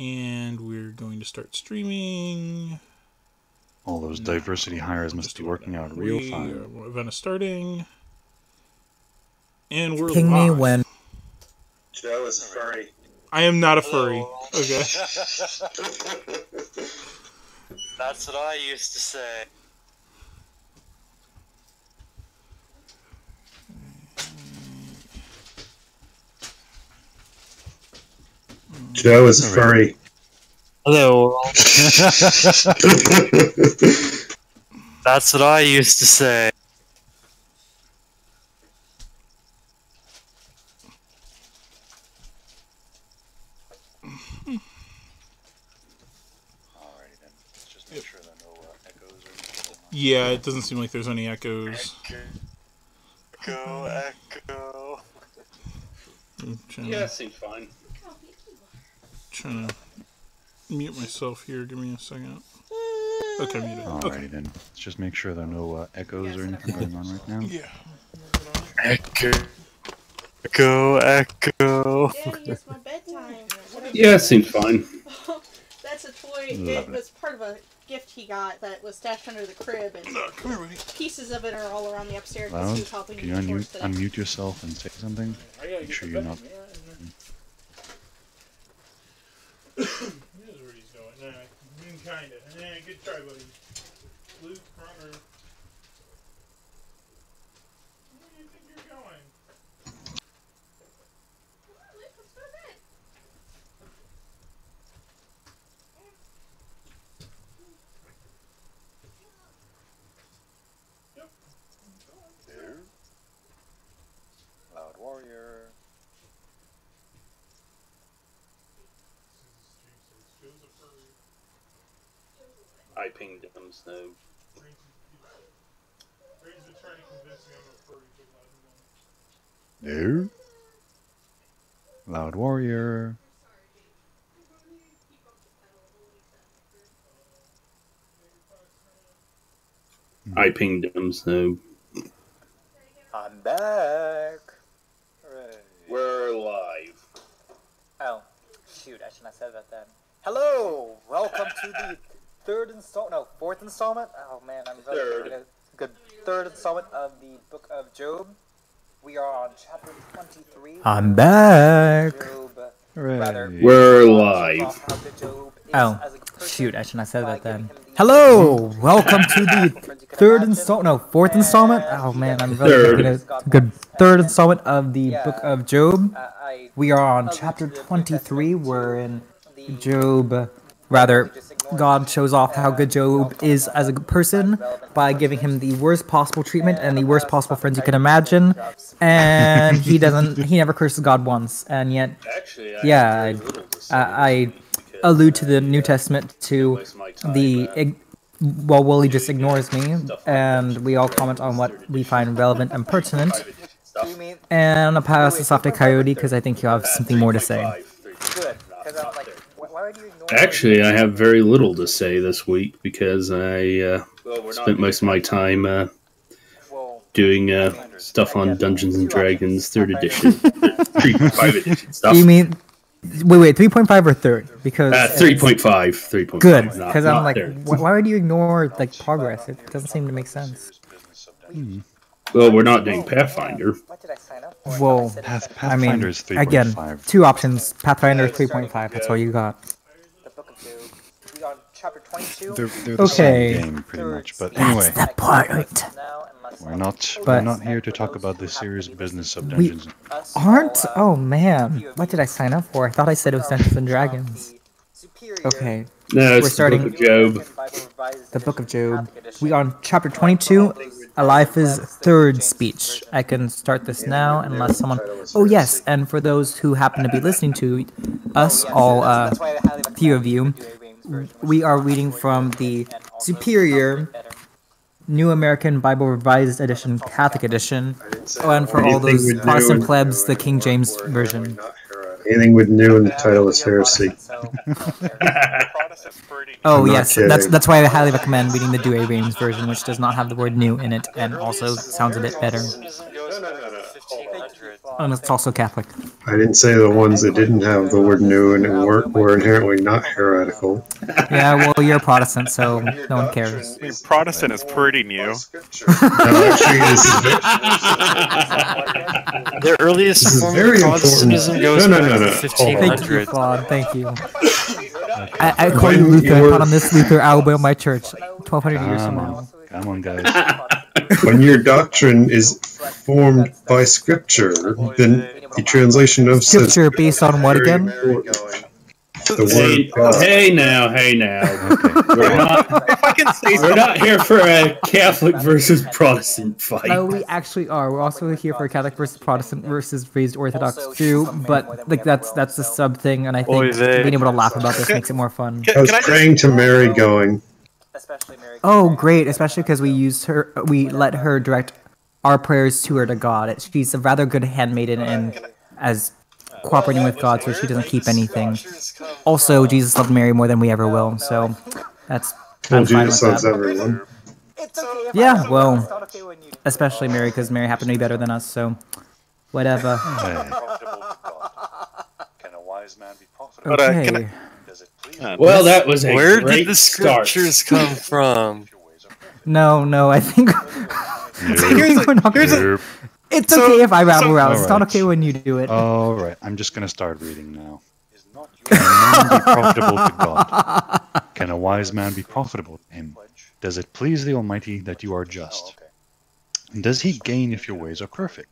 And we're going to start streaming. All those diversity hires must be working out real fine. Event is starting. And we're Ping me live. when. Joe is furry. I am not a furry. Okay. That's what I used to say. Joe is furry. Hello. That's what I used to say. Yeah, it doesn't seem like there's any echoes. Echo. Yeah, it seems fine. Trying to mute myself here. Give me a second. Okay, muted. Alrighty Okay. then. Let's just make sure there are no echoes or anything going on right now. Yeah. Echo. Echo. Daddy, it's my bedtime. Yeah, it seems fine. That's a toy. Love It it. was part of a gift he got that was stashed under the crib, and Come here, buddy. pieces of it are all around the upstairs because Loud, he was helping can me you with chores today. unmute yourself and say something? Make sure you're not... Here's where he's going. Kinda. Good try, buddy. Luke, runner. Where do you think you're going? There. Loud Warrior. I pinged him, so. No? Loud Warrior. I pinged him, so. I'm back. Hooray. We're live. Oh, shoot! I shouldn't have said that then. Hello, welcome to the fourth installment. Oh man, I'm really good. Third installment of the Book of Job. We are on chapter 23. I'm back. Job, Hooray. rather, We're live. how good Job is Oh, as a person shoot! I shouldn't have said by that then. giving him the Hello, welcome to the friends you can fourth installment. Oh man, I'm really good. Third installment of the Book of Job. I We are on chapter 23. We're in Job. Rather, God shows off how good Job is as a person by giving him the worst possible treatment and the worst possible friends you can imagine. And he never curses God once. And yet, Actually, yeah, I allude to the New Testament to Willie just ignores me, and we all comment on what we find relevant and pertinent. And I'll pass this off to Coyote because I think you have something more to say. good because I'm like, why would you ignore? Actually, I have very little to say this week because I spent most of my time Well, doing stuff on Dungeons and Dragons 3rd edition, 3.5 edition stuff. Do you mean wait 3.5 or third? Because 3.5, 3.5. good not- because I'm not like, third. why would you ignore like progress? It doesn't seem to make sense. Well, we're not doing Pathfinder. what did I sign up for? Well, I mean, Pathfinder's again, 3.5. two options: Pathfinder 3.5. That's all you got. The Book of Job. We are on chapter 22. They're the Okay. same game, pretty much. But That's anyway, the point. Now, unless we're But- not here to talk about the serious business of We Dungeons. us aren't. all, Oh man, what did I sign up for? I thought I said it was Dungeons and Dragons. Okay, No, it's We're starting- the Book of Job. the Book of Job. We are on chapter 22. Eliphaz's third speech. I can start this now unless someone. Oh yes, and for those who happen to be listening to us, all few of you, we are reading from the Superior New American Bible Revised Edition, Catholic Edition, and for all those Protestant plebs, the King James Version. Anything with new in the title is heresy. Oh I'm not yes, kidding. that's why I highly recommend reading the Douay Rheims version, which does not have the word "new" in it, and also sounds a bit better. And it's also Catholic. I didn't say the ones that didn't have the word new and were inherently not heretical. Yeah, well, you're a Protestant, so no one cares. I mean, Protestant is pretty new. No, actually, this is The earliest This is form very of Protestantism important. goes No, no, back no, to no. the Thank you, 1500s. Claude. Thank you. I call you Luther. I taught on this Luther album in my church 1,200 years from now. Come on, guys. when your doctrine is formed by scripture, then the translation of says Scripture based on what again? the word of God. Hey now. We're not here for a Catholic versus Protestant fight. No, we actually are. We're also here for Catholic versus Protestant versus raised Orthodox Jew, but like that's the sub thing, and I think Oy vey. being able to laugh about this makes it more fun. I was praying to Mary going, Oh, great! Especially because we let her direct our prayers to her to God. She's a rather good handmaiden and as cooperating with God, so she doesn't keep anything. Also, Jesus loved Mary more than we ever will, so that's I'm well, fine Jesus with loves that. everyone. Yeah, well, especially Mary, because Mary happened to be better than us, so whatever. Can a wise man be profitable? But, Okay. can I- Well, that was a Where great did the start. scriptures come from? No, I think we're not gonna. It's okay if I rabble around. It's not Alright. okay when you do it. All right, I'm just going to start reading now. Can a man be profitable to God? Can a wise man be profitable to him? Does it please the Almighty that you are just? Does he gain if your ways are perfect?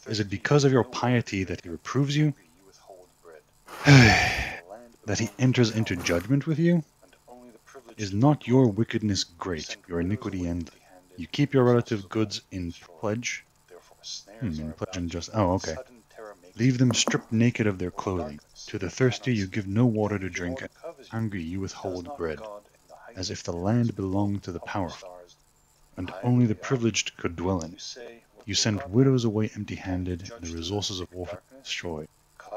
Is it because of your piety that he reproves you? That he enters into judgment with you? Is not your wickedness great, your iniquity endless? You keep your relative goods in pledge? In pledge and just... Oh, okay. Leave them stripped naked of their clothing. To the thirsty you give no water to drink, and to the hungry you withhold bread, as if the land belonged to the powerful, and only the privileged could dwell in it. You send widows away empty-handed, and the resources of war are destroyed.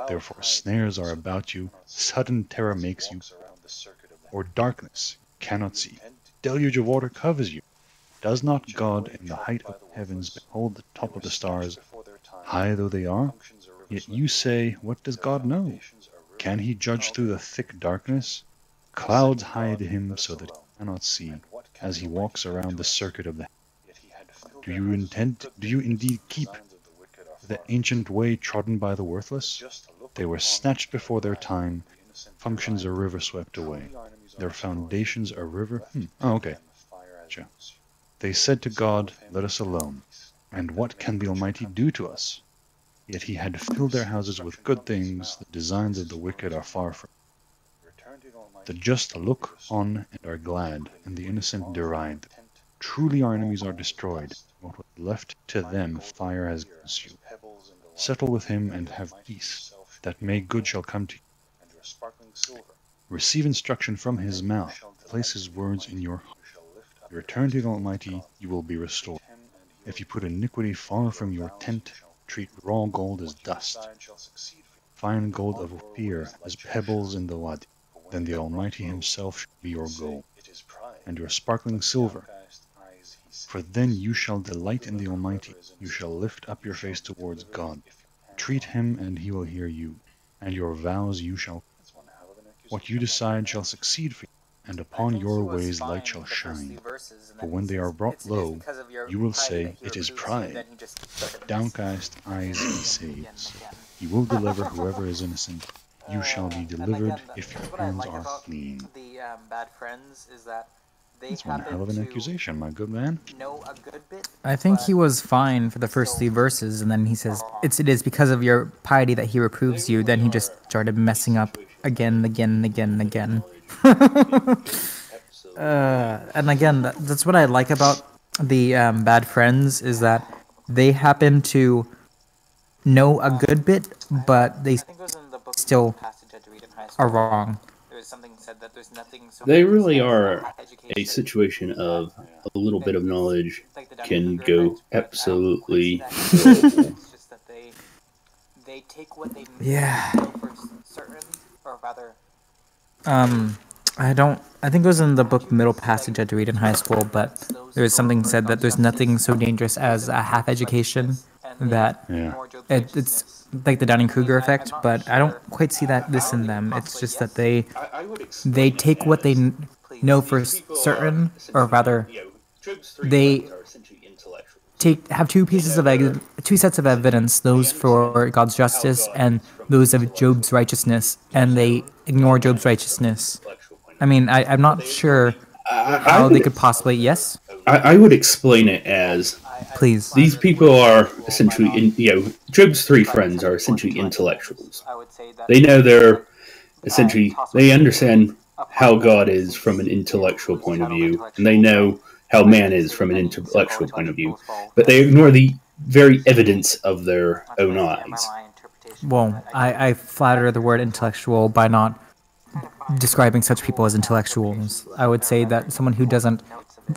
Therefore snares are about you, sudden terror makes you, or darkness you cannot see. Deluge of water covers you. Does not God in the height of the heavens behold the top of the stars, high though they are? Yet you say, what does God know? Can he judge through the thick darkness? Clouds hide him so that he cannot see, as he walks around the circuit of the heavens. Do you indeed keep the ancient way trodden by the worthless? They were snatched before their time, functions a river swept away. Their foundations a river? Oh, okay. Gotcha. They said to God, let us alone. And what can the Almighty do to us? Yet he had filled their houses with good things, the designs of the wicked are far from. The just look on and are glad, and the innocent deride them. Truly our enemies are destroyed, what was left to them fire has consumed. Settle with him and have peace, that may good shall come to you. Receive instruction from his mouth, place his words in your heart. Return to the Almighty, you will be restored. If you put iniquity far from your tent, treat raw gold as dust, fine gold of Ophir as pebbles in the Wadi. Then the Almighty himself shall be your gold, and your sparkling silver. For then you shall delight in the Almighty, you shall lift up your face towards God. Treat him, and he will hear you, and your vows you shall. What you decide shall succeed for you, and upon your ways light shall shine. For when they are brought low, you will say, it is pride. Downcast eyes he saves. He will deliver whoever is innocent. You shall be delivered if your hands are clean. The bad friends is that they That's one hell of an accusation, my good man. know a good bit. I think he was fine for the first 3 verses, and then he says, it is because of your piety that he reproves you. Then he just started messing up again. And again, that's what I like about the bad friends, is that they happen to know a good bit, but they still are wrong. They really are a situation of a little bit of knowledge can go absolutely horrible. Yeah. I think it was in the book Middle Passage I had to read in high school, but there was something said that there's nothing so dangerous as a half education, that Yeah. it's like the Dunning-Kruger effect, but I don't quite see this in them. It's just that they take what they know for certain, or rather, they have two sets of evidence, those for God's justice and those of Job's righteousness, and they ignore Job's righteousness. I mean, I'm not sure how they could possibly. Yes. I would explain it as, please. These people are essentially, Job's three friends are essentially intellectuals. They know they understand how God is from an intellectual point of view, and they know how man is from an intellectual point of view, but they ignore the very evidence of their own eyes. Well, I flatter the word intellectual by not describing such people as intellectuals. I would say that someone who doesn't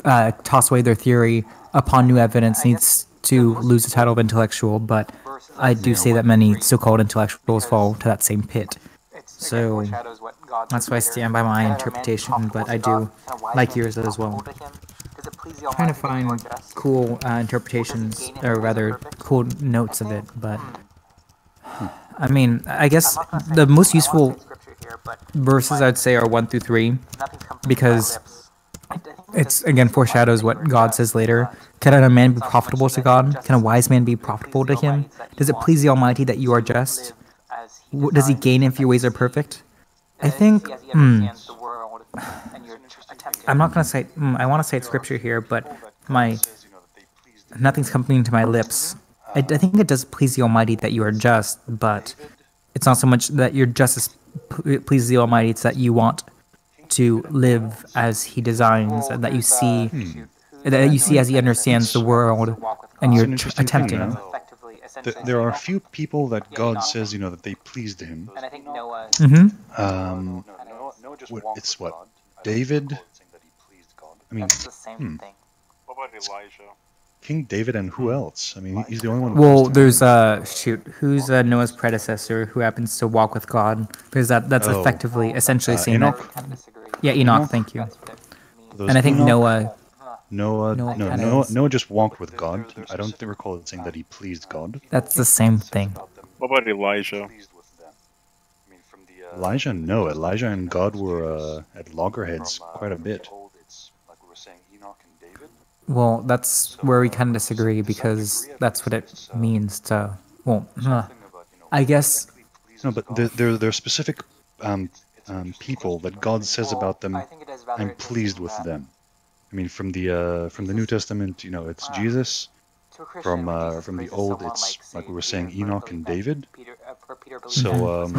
toss away their theory upon new evidence needs to lose the title of intellectual, but I do say that many so-called intellectuals fall to that same pit. So that's why I stand by my interpretation, but I do like yours as well. I'm trying to find cool interpretations, or rather cool notes of it, but I mean, I guess the most useful verses I'd say are 1 through 3, because it's, again, foreshadows what God says later. Can a man be profitable to God? Can a wise man be profitable to him? Does it please the Almighty that you are just? Does he gain if your ways are perfect? I think, I'm not going to say, I want to cite scripture here, but nothing's coming to my lips. I think it does please the Almighty that you are just, but it's not so much that your justice pleases the Almighty, it's that you want to live as He designs, and that you see as He understands the world, and you're attempting. There are a few people that God says, that they pleased Him. It's what? David? I mean, What about Elijah? King David, and who else? I mean, he's the only one. Well, there's who's Noah's predecessor who happens to walk with God? Because that's effectively, essentially saying Enoch? that. Yeah, Enoch. Thank you. And I think Noah just walked with God. I don't recall it saying that he pleased God. That's the same thing. What about Elijah? Elijah, no. Elijah and God were at loggerheads quite a bit. Well, that's where we kind of disagree, because that's what it means to. Well, I guess. No, but there are specific people that God says about them, I'm pleased with them. I mean, from the New Testament, it's Jesus. From the Old, it's like we were saying, Enoch and David. So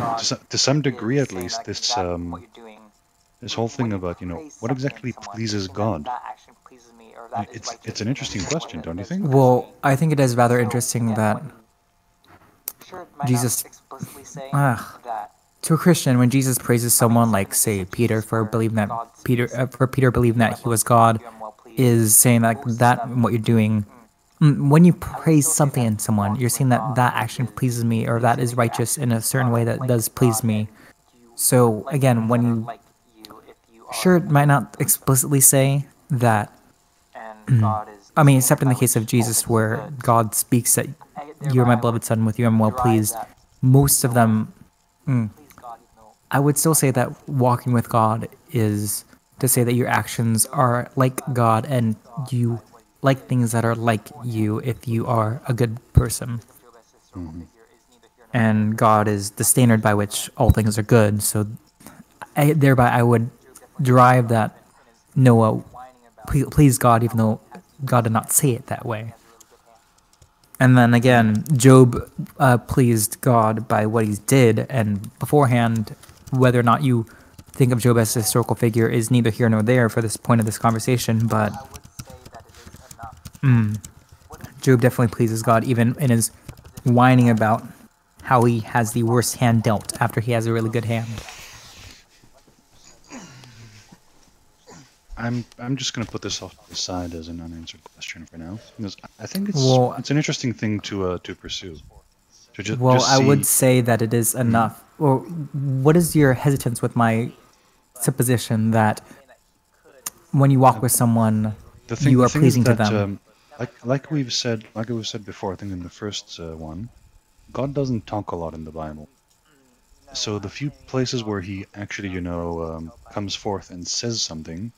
to some degree, at least, this whole thing about what exactly pleases God. It's an interesting question, don't you think? Well, I think it is rather interesting that Jesus, to a Christian, when Jesus praises someone like, say, Peter for believing that Peter believing that he was God, is saying that what you're doing. When you praise something in someone, you're saying that action pleases me, or that is righteous in a certain way that does please me. So again, when you it might not explicitly say that. I mean, except in the case of Jesus, where God speaks that you are my beloved Son, with you I'm well pleased. Most of them, I would still say that walking with God is to say that your actions are like God, and you like things that are like you if you are a good person. And God is the standard by which all things are good. So thereby I would derive that Noah pleased God, even though God did not say it that way. And then again, Job pleased God by what he did, and beforehand, whether or not you think of Job as a historical figure is neither here nor there for this point of this conversation, but Job definitely pleases God, even in his whining about how he has the worst hand dealt after he has a really good hand. I'm just going to put this off to the side as an unanswered question for now, because I think it's an interesting thing to pursue. I would say that it is enough. Or what is your hesitance with my supposition that when you walk with someone, you are pleasing to them? like we've said before, I think in the first one, God doesn't talk a lot in the Bible. So the few places where he actually, comes forth and says something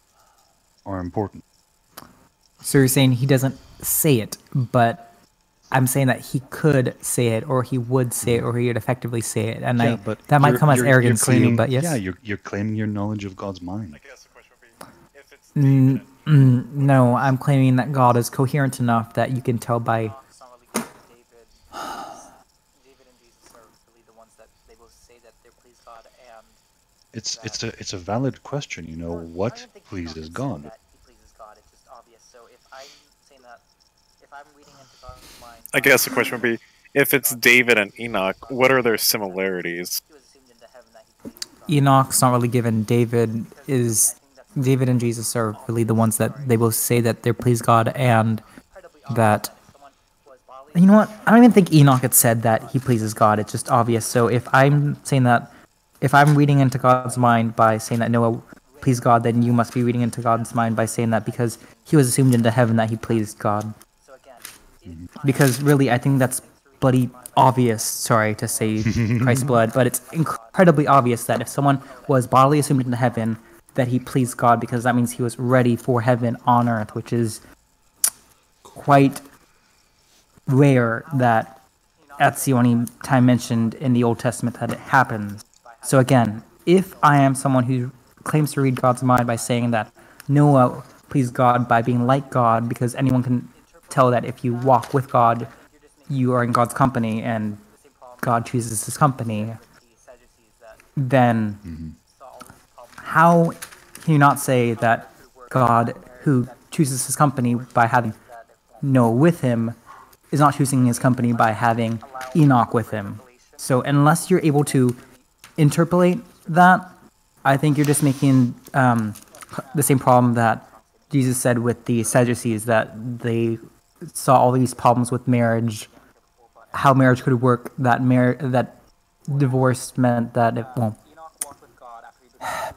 are important. So you're saying he doesn't say it, but I'm saying that he could say it, or he would say it, or he would effectively say it, and that might come as arrogance to you. But yes, yeah, you're claiming your knowledge of God's mind. No, I'm claiming that God is coherent enough that you can tell by. It's a valid question. What pleases God. I guess the question would be, if it's David and Enoch, what are their similarities? Enoch's not really given. David and Jesus are really the ones that they both say that they please God, and that. You know what? I don't even think Enoch had said that he pleases God. It's just obvious. So if I'm saying that, if I'm reading into God's mind by saying that Noah pleased God, then you must be reading into God's mind by saying that because he was assumed into heaven that he pleased God. Because really, I think that's bloody obvious. Sorry to say Christ's blood, but it's incredibly obvious that if someone was bodily assumed into heaven, that he pleased God, because that means he was ready for heaven on earth, which is quite rare. That's the only time mentioned in the Old Testament that it happens. So again, if I am someone who claims to read God's mind by saying that Noah pleased God by being like God, because anyone can tell that if you walk with God, you are in God's company, and God chooses his company, then how can you not say that God, who chooses his company by having Noah with him, is not choosing his company by having Enoch with him? So unless you're able to interpolate that, I think you're just making the same problem that Jesus said with the Sadducees, that they saw all these problems with marriage, how marriage could work, that divorce meant that it won't.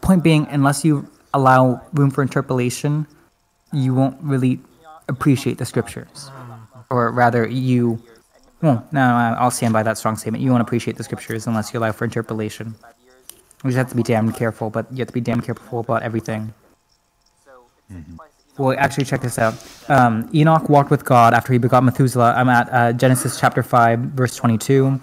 Point being, unless you allow room for interpolation, you won't really appreciate the scriptures. Or rather, I'll stand by that strong statement. You won't appreciate the scriptures unless you allow for interpolation. You just have to be damn careful, but you have to be damn careful about everything. Well, actually, check this out. Enoch walked with God after he begot Methuselah. I'm at Genesis chapter 5, verse 22.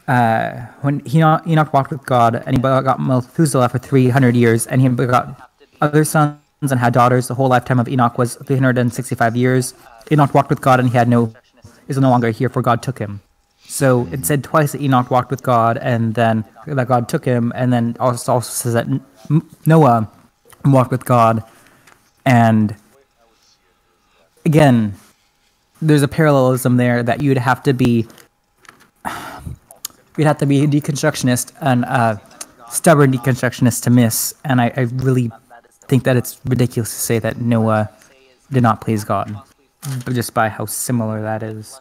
When Enoch walked with God, and he begot Methuselah for 300 years, and he begot other sons and had daughters. The whole lifetime of Enoch was 365 years. Enoch walked with God, and is no longer here, for God took him. So it said twice that Enoch walked with God, and then that God took him, and then also says that Noah walked with God. And again, there's a parallelism there that you'd have to be a deconstructionist and a stubborn deconstructionist to miss. And I really think that it's ridiculous to say that Noah did not please God, but just by how similar that is.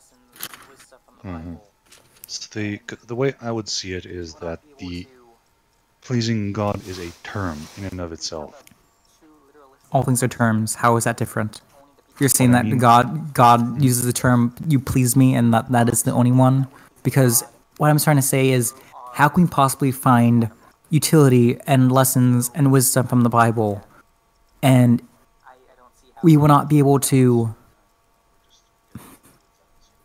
So the way I would see it is that the pleasing God is a term in and of itself. All things are terms. How is that different? You're saying that God uses the term "you please me" and that is the only one? Because what I'm trying to say is, how can we possibly find utility and lessons and wisdom from the Bible, and we will not be able to,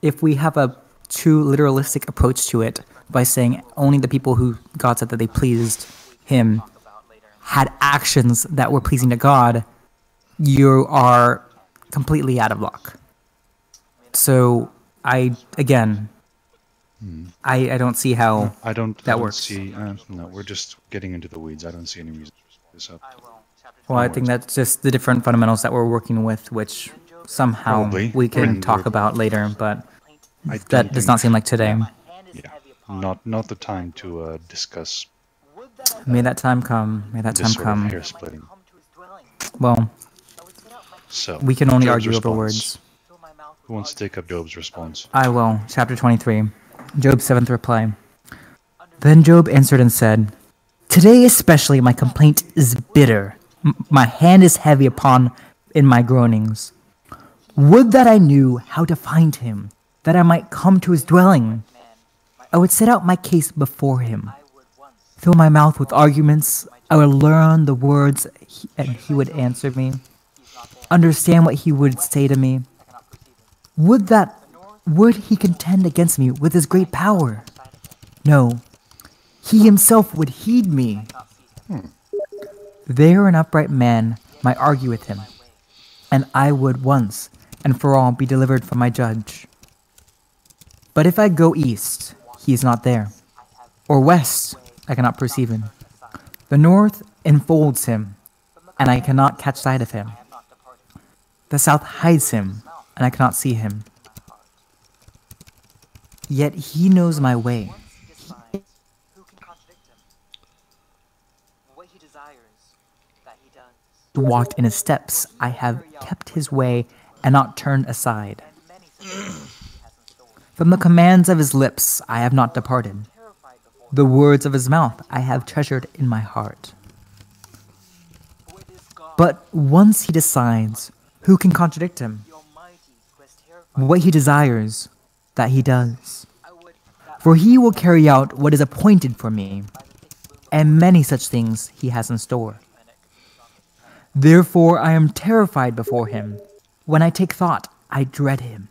if we have a true literalistic approach to it by saying only the people who God said that they pleased him had actions that were pleasing to God, you are completely out of luck. So I don't see how that works. No, we're just getting into the weeds. I don't see any reason to screw this up. Well, I think that's just the different fundamentals that we're working with, which somehow we can talk about later, but that does not seem like today. Yeah, not the time to discuss. May that time come. May that time come. Hair splitting. Well, so we can only Job's argue response. over words. Who wants to take up Job's response? I will. Chapter 23. Job's 7th reply. Then Job answered and said, "Today especially my complaint is bitter. My hand is heavy in my groanings. Would that I knew how to find him, that I might come to his dwelling. I would set out my case before him, fill my mouth with arguments. I would learn the words and he would answer me, understand what he would say to me. Would he contend against me with his great power? No, he himself would heed me. There an upright man might argue with him, and I would once and for all be delivered from my judge. But if I go east, he is not there, or west, I cannot perceive him. The north enfolds him, and I cannot catch sight of him. The south hides him, and I cannot see him. Yet he knows my way. He walked in his steps. I have kept his way and not turned aside. From the commands of his lips I have not departed. The words of his mouth I have treasured in my heart. But once he decides, who can contradict him? What he desires, that he does. For he will carry out what is appointed for me, and many such things he has in store. Therefore I am terrified before him. When I take thought, I dread him.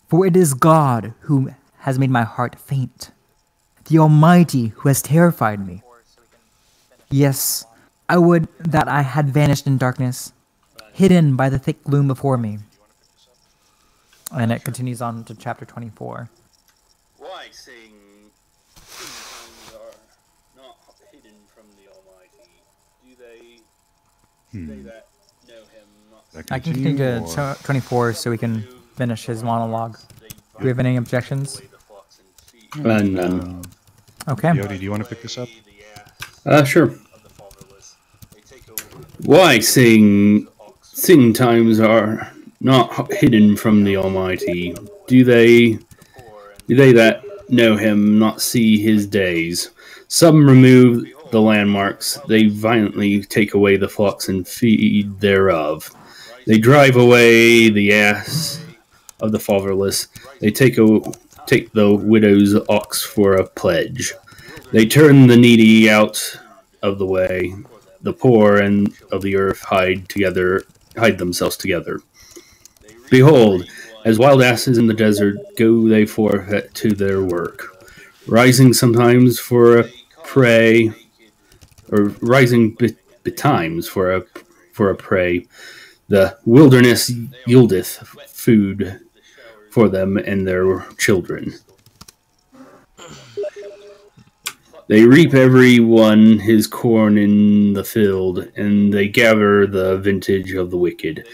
For it is God who has made my heart faint, the Almighty who has terrified me. Yes, I would that I had vanished in darkness, hidden by the thick gloom before me. And it continues on to chapter 24. Why sing things are not hidden from the Almighty? Do they that know him not? I can continue to 24 so we can finish his monologue. Do we have any objections? None. Okay. Yodi, do you want to pick this up? Sure. Why sing times are not hidden from the Almighty? Do they that know him not see his days? Some remove the landmarks, they violently take away the flocks and feed thereof. They drive away the ass of the fatherless. They take the widow's ox for a pledge. They turn the needy out of the way. The poor and of the earth hide themselves together. Behold, as wild asses in the desert, go they forth to their work, rising sometimes for a prey, or rising betimes for a prey. The wilderness yieldeth food for them and their children. They reap every one his corn in the field, and they gather the vintage of the wicked.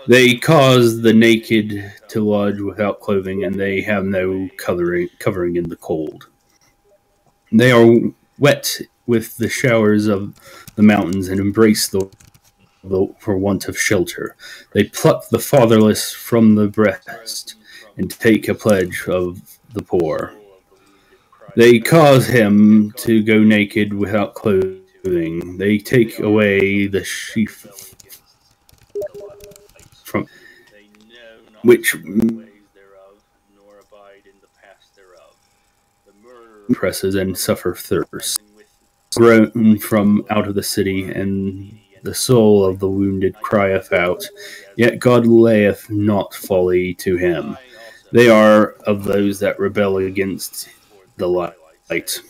They cause the naked to lodge without clothing, and they have no covering in the cold. They are wet with the showers of the mountains, and embrace the for want of shelter. They pluck the fatherless from the breast, and take a pledge of the poor. They cause him to go naked without clothing. They take away the sheaf from which presses and suffer thirst. Grown from out of the city, and the soul of the wounded crieth out. Yet God layeth not folly to him. They are of those that rebel against the light.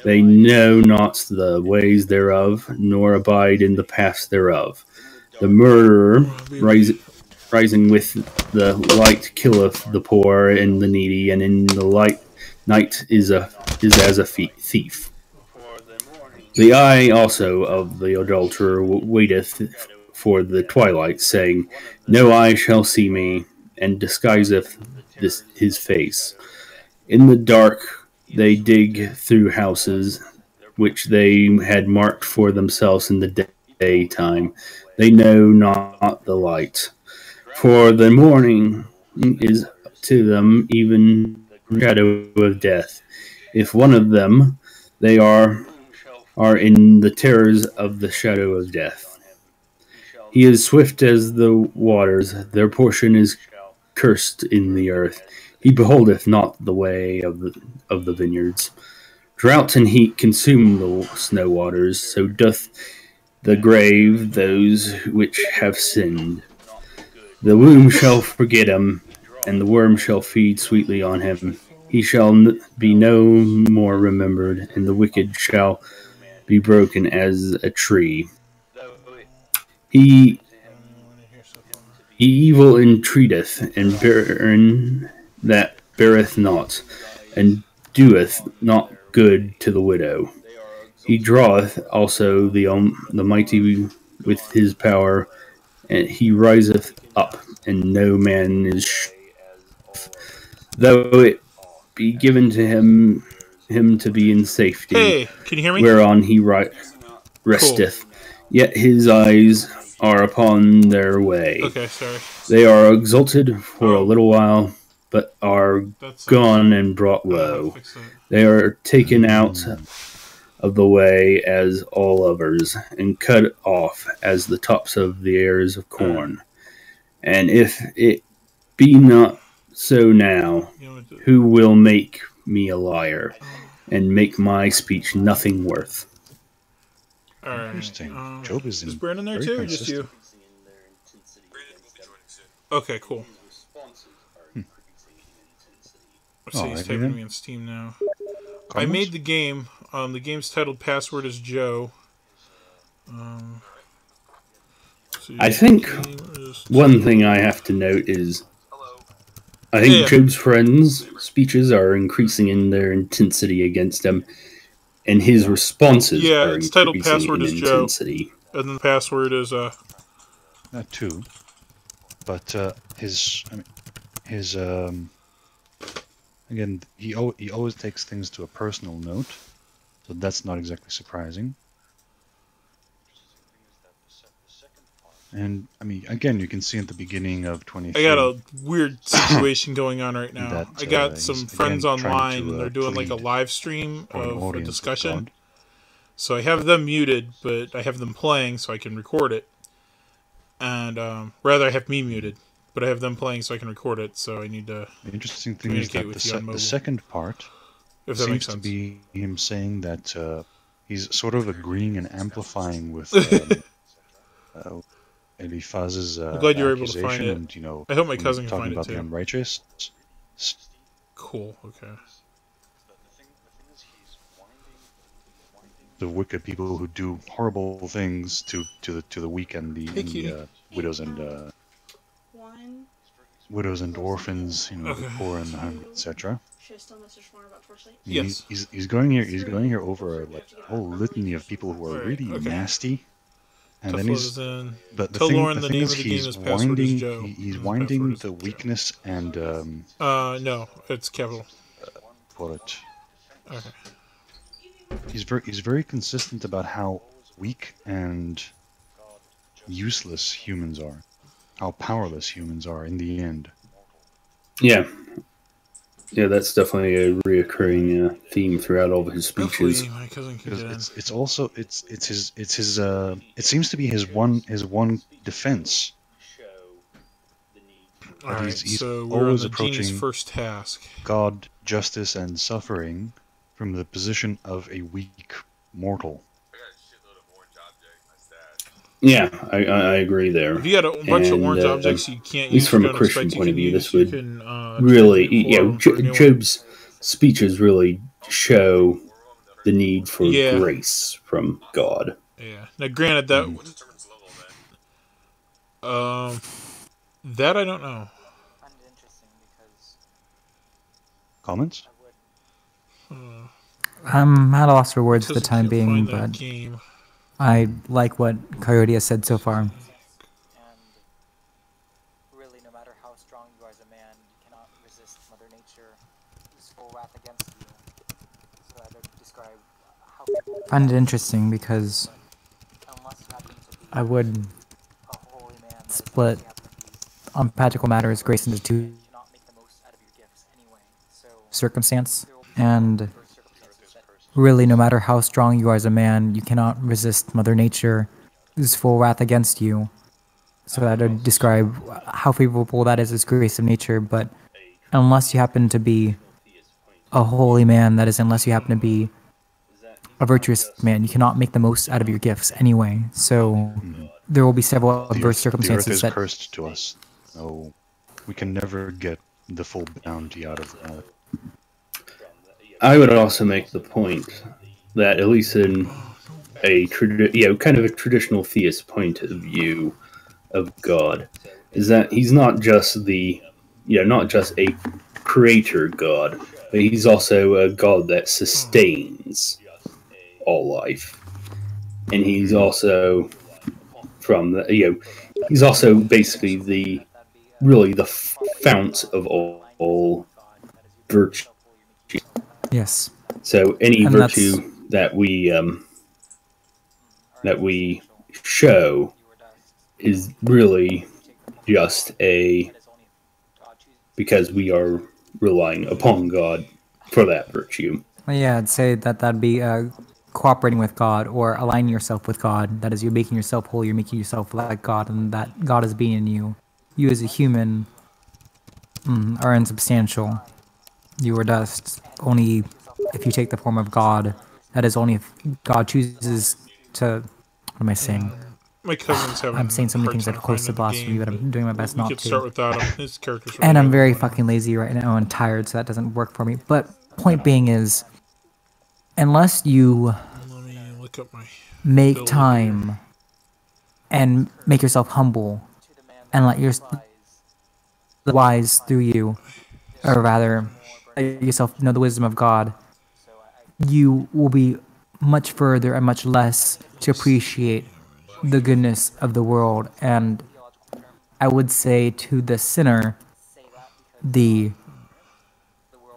They know not the ways thereof, nor abide in the paths thereof. The murderer rising with the light killeth the poor and the needy, and in the light night is as a thief. The eye also of the adulterer waiteth for the twilight, saying, No eye shall see me, and disguiseth his face. In the dark they dig through houses, which they had marked for themselves in the daytime. They know not the light. For the morning is to them even shadow of death. If one of them, they are in the terrors of the shadow of death. He is swift as the waters, their portion is cursed in the earth. He beholdeth not the way of the vineyards. Drought and heat consume the snow waters, so doth the grave those which have sinned. The womb shall forget him, and the worm shall feed sweetly on him. He shall be no more remembered, and the wicked shall be broken as a tree. He evil entreateth, and barren that beareth not, and doeth not good to the widow. He draweth also the mighty with his power, and he riseth up, and no man is though it be given to him to be in safety. Hey, can you hear me? Whereon he resteth, yet his eyes are upon their way. Okay, sorry. They are exalted for a little while, but are gone and brought low. They are taken out of the way as all others, and cut off as the tops of the ears of corn. And if it be not so now, who will make me a liar, and make my speech nothing worth? Alright. Interesting. Job is in Brandon there very too, or just you? Okay, cool. Let's see, he's typing me on Steam now. I made the game. The game's titled Password is Joe. I think one thing I have to note is I think Job's friends' speeches are increasing in their intensity against him, and his responses are it's titled increasing Password in is intensity. Joe. And then the password is Not two, but his again, he always takes things to a personal note, so that's not exactly surprising. And I mean, again, you can see at the beginning of 23. I got a weird situation going on right now. I got some friends online, and they're doing like a live stream of a discussion. So I have them muted, but I have them playing so I can record it. And rather, I have me muted, but I have them playing so I can record it. So I need to. The interesting thing is that the second part seems to be him saying that he's sort of agreeing and amplifying with Eliphaz's I'm glad you're able to find it. And, you know, I hope my cousin can talking find about it too. the unrighteous. Cool. Okay. The wicked people who do horrible things to the weak and the widows and widows and orphans, you know, the poor and the hungry, etc. Yes. He's going here over like a whole litany of people who are really nasty. And then the thing is he's winding the weakness and no, it's capital. What? Okay. He's very consistent about how weak and useless humans are, how powerless humans are in the end. Yeah, that's definitely a reoccurring theme throughout all of his speeches. Hopefully my cousin can get in. It's also it's his it seems to be his one defense. Alright, he's so we're always on the approaching genie's first task. God, justice, and suffering from the position of a weak mortal. Yeah, I agree there. If you got a bunch of orange objects you can't use, at least from a Christian point of view, this would really, Job's speeches really show the need for grace from God. Yeah. Now, granted, that I don't know. Comments? I'm at a loss for words for the time being, but I like what Coyote has said so far. Really, no matter how strong you are as a man, you cannot resist Mother Nature, whose full wrath against you. So I don't describe how people I find it interesting because I would split on practical matters grace into two circumstance, and really, no matter how strong you are as a man, you cannot resist Mother Nature, whose full wrath against you. so that would describe how favorable that is as grace of nature. But unless you happen to be a holy man, that is, unless you happen to be a virtuous man, you cannot make the most out of your gifts anyway. So there will be several adverse circumstances the earth is cursed to us. So we can never get the full bounty out of that. I would also make the point that, at least in a kind of a traditional theist point of view of God, is that he's not just not just a creator God, but he's also a God that sustains all life, and he's also he's also basically the fount of all virtue. Yes. So any virtue that we show is really just because we are relying upon God for that virtue. Yeah, I'd say that'd be cooperating with God or aligning yourself with God. That is, you're making yourself whole, you're making yourself like God, and that God is being in you. You as a human are insubstantial. You are dust. Only if you take the form of God, that is, only if God chooses to... What am I saying? My cousin's having I'm saying so many things that are close to blasphemy, but I'm doing my best not to. We could start without him. His character's and I'm very fucking lazy right now and tired, so that doesn't work for me. But point being is, unless you make time and make yourself humble and let your wise through you, or rather, let yourself know the wisdom of God, you will be much further and much less to appreciate the goodness of the world. And I would say to the sinner, the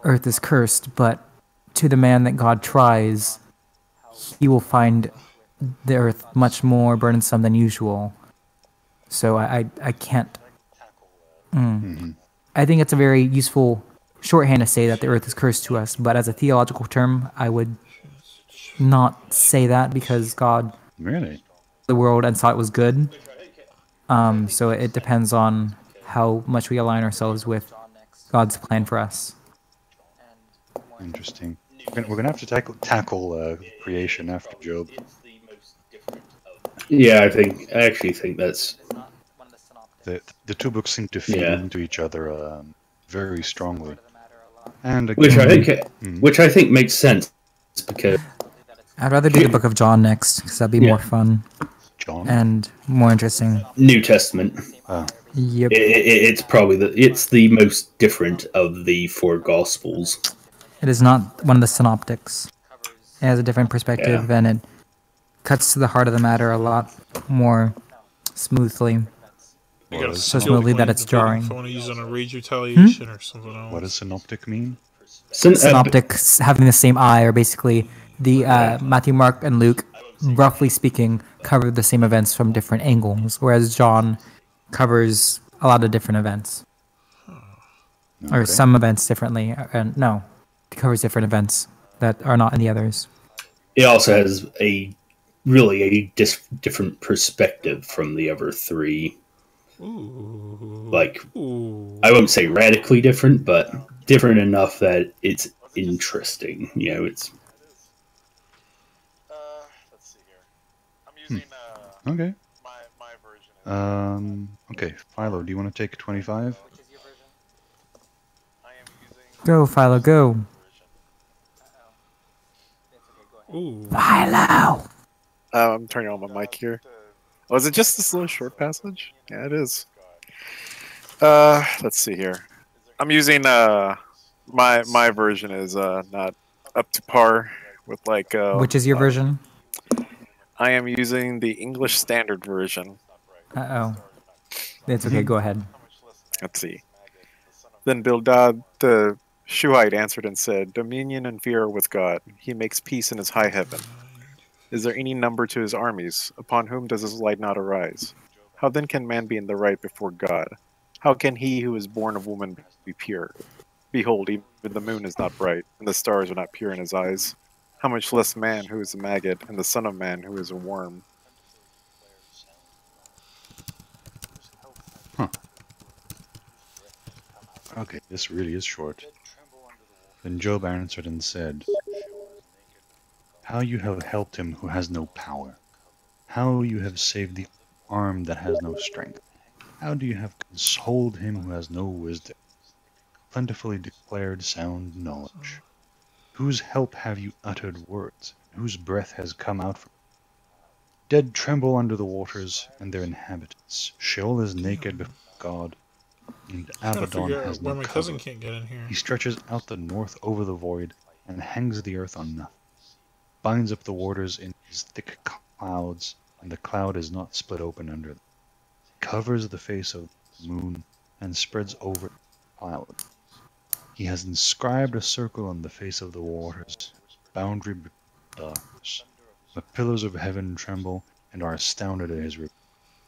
earth is cursed, but to the man that God tries, he will find the earth much more burdensome than usual. So I can't... I think it's a very useful shorthand to say that the earth is cursed to us, but as a theological term, I would not say that, because God the world and saw it was good. So it depends on how much we align ourselves with God's plan for us. Interesting. We're gonna have to tackle creation after Job. Yeah, I actually think that's... The two books seem to feed into each other very strongly. And again, which I think makes sense, because I'd rather do the Book of John next, because that'd be more fun. John? And more interesting. New Testament. Yep. It's probably it's the most different of the four Gospels. It is not one of the synoptics. It has a different perspective, and it cuts to the heart of the matter a lot more smoothly. So smoothly that it's jarring. If I want to use it on a rage retaliation or something else. What does synoptic mean? Synoptics having the same eye, or basically the Matthew, Mark, and Luke, roughly speaking, cover the same events from different angles, whereas John covers a lot of different events. Or some events differently. And no, it covers different events that are not in the others. It also has a different perspective from the other three. Like, I won't say radically different, but different enough that it's interesting. You know, it's... Let's see here. I'm using okay. my version. Okay, Philo, do you want to take 25? Which is your version? I am using... Go, Philo, go. Philo! I'm turning on my mic here. Oh, is it just this little short passage? Yeah, it is. Let's see here. I'm using my version is not up to par with like. Which is your version? I am using the English Standard Version. It's okay. Go ahead. Let's see. Then Bildad the Shuhite answered and said, "Dominion and fear are with God. He makes peace in his high heaven. Is there any number to his armies? Upon whom does his light not arise? How then can man be in the right before God? How can he who is born of woman be pure? Behold, even the moon is not bright, and the stars are not pure in his eyes. How much less man who is a maggot, and the son of man who is a worm?" Okay, this really is short. Then Job answered and said, how you have helped him who has no power. How you have saved the arm that has no strength. How do you have consoled him who has no wisdom, plentifully declared sound knowledge? Whose help have you uttered words, whose breath has come out from you? Dead tremble under the waters and their inhabitants. Sheol is naked before God, and Abaddon has no my cover. cousin can't get in here. He stretches out the north over the void and hangs the earth on nothing. Binds up the waters in his thick clouds, and the cloud is not split open under them. Covers the face of the moon and spreads over the cloud. He has inscribed a circle on the face of the waters, boundary between the darkness. The pillars of heaven tremble and are astounded at his rebuke.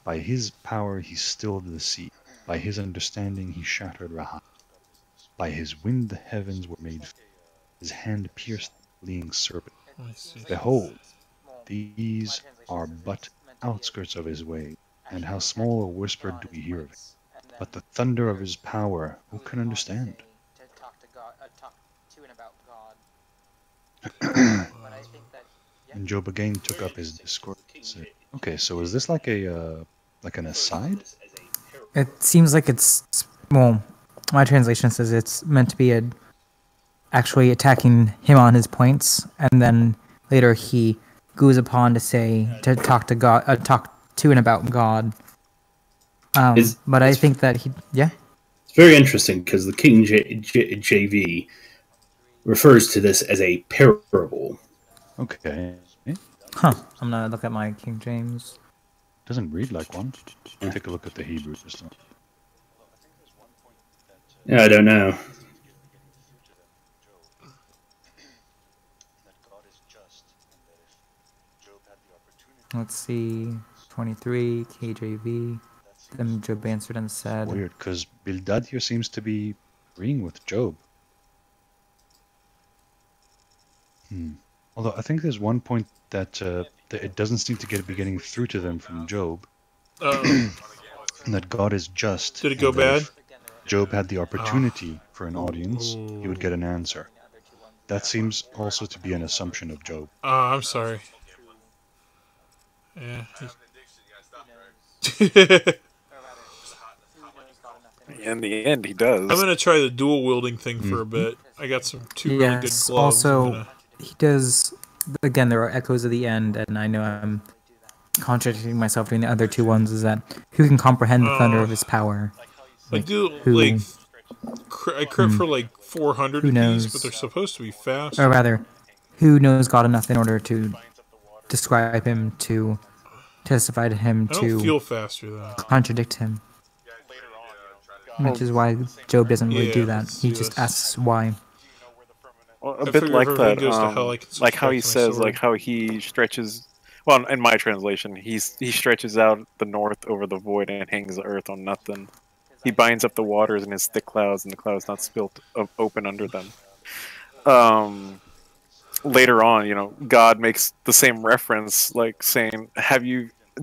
By his power he stilled the sea. By his understanding he shattered Rahab. By his wind the heavens were made. His hand pierced the fleeing serpent. Behold, these are but outskirts of his way, and how small a whisper do we hear of it. But the thunder of his power, who can understand? And Job again took up his discourse. Okay, so is this like a like an aside? It seems like it's, well, my translation says it's meant to be actually attacking him on his points, and then later he goes upon to say to talk to God, talk to and about God. But I think that it's very interesting because the King JV refers to this as a parable. Okay. Huh. I'm gonna look at my King James. Doesn't read like one. Take a look at the Hebrew system. Yeah, I don't know. Let's see, 23 KJV. Then Job answered and said, Weird, because Bildad here seems to be agreeing with Job. Although I think there's one point that it doesn't seem to be getting through to them from Job. And that God is just. Did it go bad? If Job had the opportunity for an audience, he would get an answer. That seems also to be an assumption of Job. I'm sorry. Yeah. In the end, he does. I'm gonna try the dual wielding thing for a bit. I got two really good gloves. Also, he does. Again, there are echoes of the end, and I know I'm contradicting myself during the other two ones. Is that who can comprehend the thunder of his power? I crit for like 400 of these, but they're supposed to be fast. Or rather, who knows God enough in order to describe him, to testify to him, I don't feel faster though. Contradict him. Which is why Job doesn't really do that. He just asks why. Well, a bit like that, like how he says, like how he stretches. Well, in my translation, he stretches out the north over the void and hangs the earth on nothing. He binds up the waters in his thick clouds, and the clouds not spilt open under them. Later on, God makes the same reference, like saying,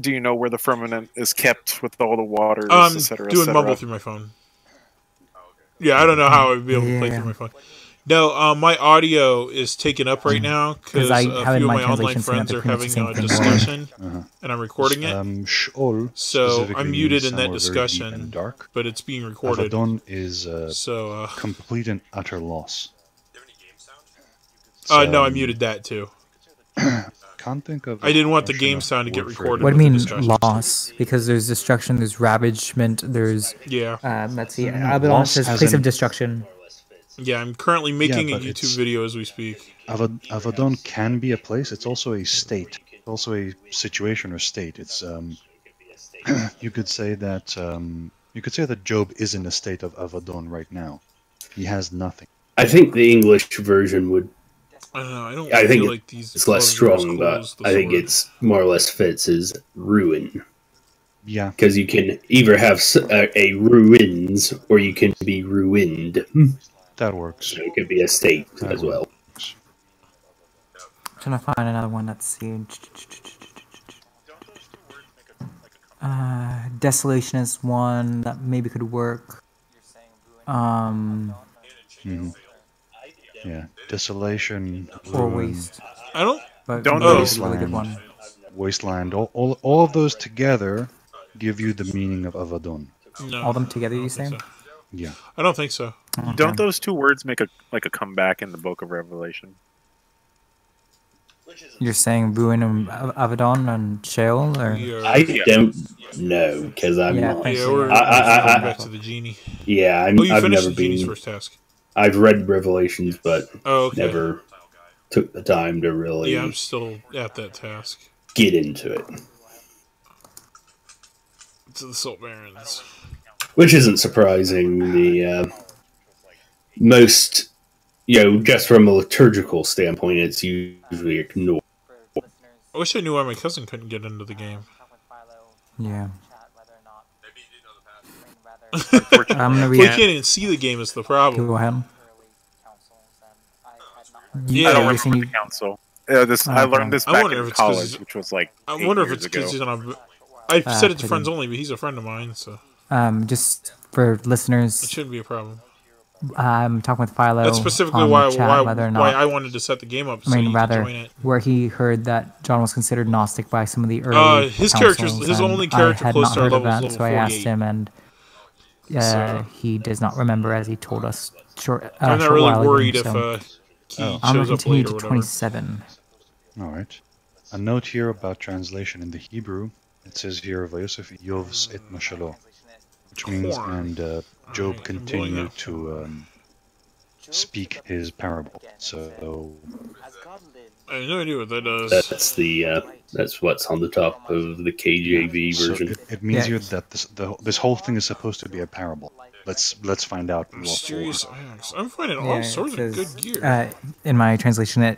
do you know where the firmament is kept with all the waters, etc.? Doing mumble through my phone. Yeah, I don't know how I would be able to play through my phone. No, my audio is taken up right now because a few of my online friends are having a discussion, and I'm recording it. So I'm muted in that discussion, but it's being recorded. Abaddon is complete and utter loss. No, I muted that too. Can't think of. I didn't want the game sound to get recorded. What do you mean loss? Because there's destruction, there's ravagement, there's let's see. Abaddon says place of destruction. Yeah, I'm currently making a YouTube video as we speak. Abaddon can be a place. It's also a state. It's also a situation or state. It's you could say that Job is in a state of Abaddon right now. He has nothing. I think the English version would. I don't know. I don't. I think feel like these it's less strong, but I think it's more or less fits as ruin. Yeah. Because you can either have a ruins or you can be ruined. That works. So it could be a state as well. I'm trying to find another one. Let's see. Desolation is one that maybe could work. Yeah, desolation, Or ruin, waste. I don't. But Don't maybe those- it's a really good one. wasteland, all of those together give you the meaning of Avadon. No. All them together, I you don't think say? so. Yeah. I don't think so. Don't those two words make a comeback in the Book of Revelation? You're saying ruin of Abaddon and Sheol, or I don't know because I'm Yeah, not. thanks. Yeah, we're I- going back to the genie. Yeah, Oh, you I've finished never the genie's been. first task. I've read Revelations, but Oh, okay. never took the time to really Yeah, I'm still at that task. get into it. To the Salt Barons. Which isn't surprising. The most, just from a liturgical standpoint, it's usually ignored. I wish I knew why my cousin couldn't get into the game. yeah. I'm gonna We read- can't even see the game is the problem. Go ahead. Yeah, I don't everything remember the council. I learned this I back wonder if in it's 'cause college, he's- which was like I 8 wonder if years it's because ago. he's on a. I said it to pretty- friends only, but he's a friend of mine, so Just for listeners, it shouldn't be a problem. I'm talking with Philo That's specifically on why the chat why, whether or why not, I wanted to set the game up so I mean, you could rather, join it. where he heard that John was considered Gnostic by some of the early His councils, character's- his and only character I had close not to our heard of level is that, level so I asked 48. him, and So- he does not remember, as he told us short. I'm not short really while ago, worried if so he I'm gonna shows up continue late or to whatever. 27. All right. A note here about translation in the Hebrew. It says here, "Vayosef Yovs et mashalo," which means, Corn. and Job I'm continued blowing to speak his parable. So, I have no idea what that does. That's what's on the top of the KJV so version. it means Yeah. here that this whole thing is supposed to be a parable. Let's find out. what Mysterious for. axe. I'm finding Yeah, all it sorts of says, good gear. in my translation,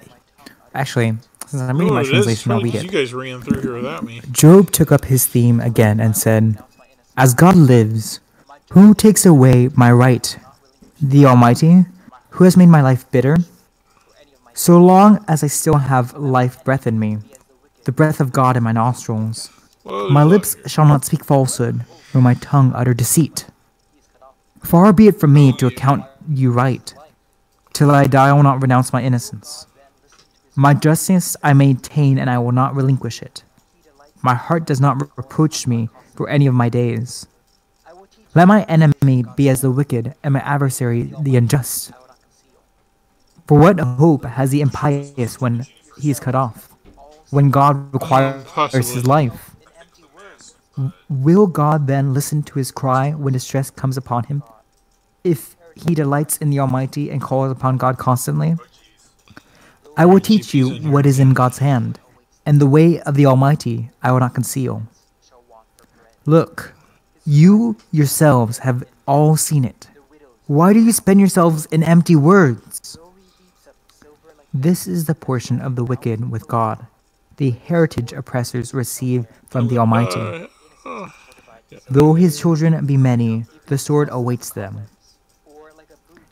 actually, since I'm I reading don't know my what it is, translation, I'll probably read 'cause it. you guys ran through here without me. Job took up his theme again and said, "As God lives, who takes away my right? The Almighty, who has made my life bitter? So long as I still have life breath in me, the breath of God in my nostrils, Whoa, my look. lips shall not speak falsehood, nor my tongue utter deceit. Far be it from me to account you right. Till I die, I will not renounce my innocence. My justice I maintain, and I will not relinquish it. My heart does not reproach me for any of my days. Let my enemy be as the wicked, and my adversary the unjust. For what hope has the impious when he is cut off? When God requires Possibly. his life? Will God then listen to his cry when distress comes upon him? If he delights in the Almighty and calls upon God constantly? I will teach you what is in God's hand, and the way of the Almighty I will not conceal. Look, you yourselves have all seen it. Why do you spend yourselves in empty words? This is the portion of the wicked with God, the heritage oppressors receive from the Almighty. Though his children be many, the sword awaits them.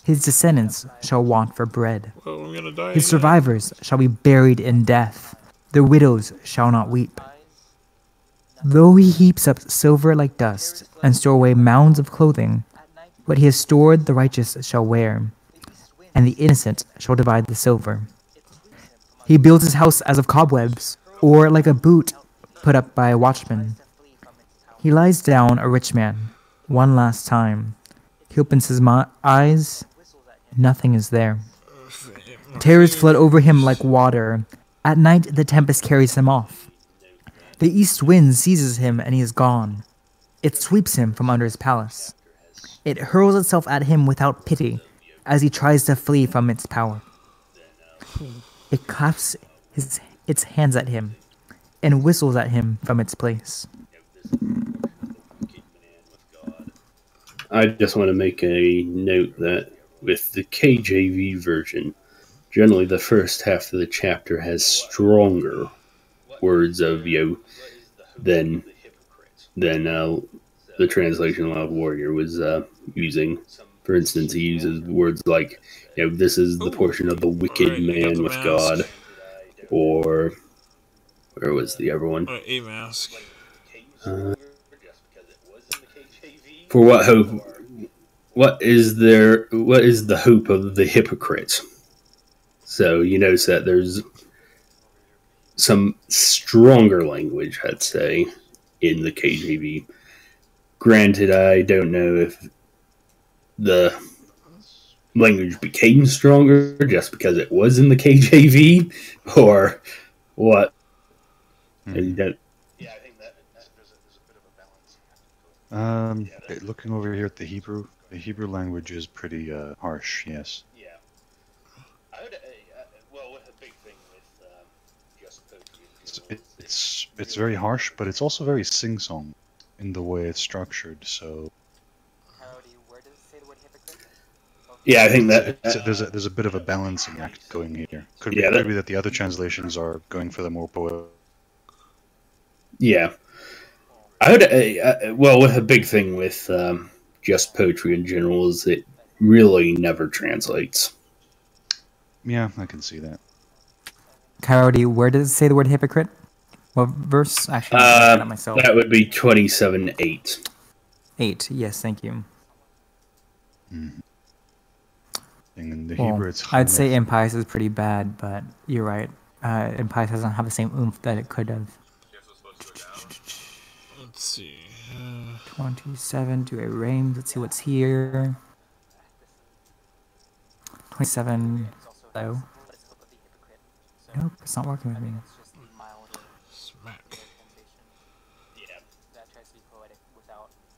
His descendants shall want for bread. Well, I'm gonna die His again. survivors shall be buried in death. Their widows shall not weep. Though he heaps up silver like dust, and store away mounds of clothing, what he has stored the righteous shall wear, and the innocent shall divide the silver. He builds his house as of cobwebs, or like a boot put up by a watchman. He lies down a rich man, one last time. He opens his eyes, nothing is there. Terrors flood over him like water. At night the tempest carries him off. The east wind seizes him and he is gone. It sweeps him from under his palace. It hurls itself at him without pity as he tries to flee from its power. It claps its hands at him and whistles at him from its place. I just want to make a note that with the KJV version, generally the first half of the chapter has stronger words of than the translation Loud Warrior was using. For instance, he uses words like, this is the portion of the wicked Alright, you got man the with mask. God, or where was the other one? A mask. For what hope what is the hope of the hypocrite? So you notice that there's some stronger language, I'd say, in the KJV. Granted, I don't know if the language became stronger just because it was in the KJV, or what. Mm. Yeah, I think that there's a bit of a balance. Looking over here at the Hebrew language is pretty harsh. Yes. Yeah. I would, well, with a big thing with just poetry. It's very harsh, but it's also very sing-song in the way it's structured. So. Yeah, I think that there's a bit of a balancing act going here. Could be that the other translations are going for the more poetic. Yeah, I would. Well, with a big thing with just poetry in general is it really never translates. Yeah, I can see that. Coyote, where does it say the word hypocrite? What verse? Actually, I got it myself. That would be 27:8. 8. Yes, thank you. Mm. In the Hebrew, it's I'd say Impious is pretty bad, but you're right. Impious doesn't have the same oomph that it could have. Let's see. 27, do a range. Let's see what's here. 27. Hello. Nope, it's not working with me. Smack.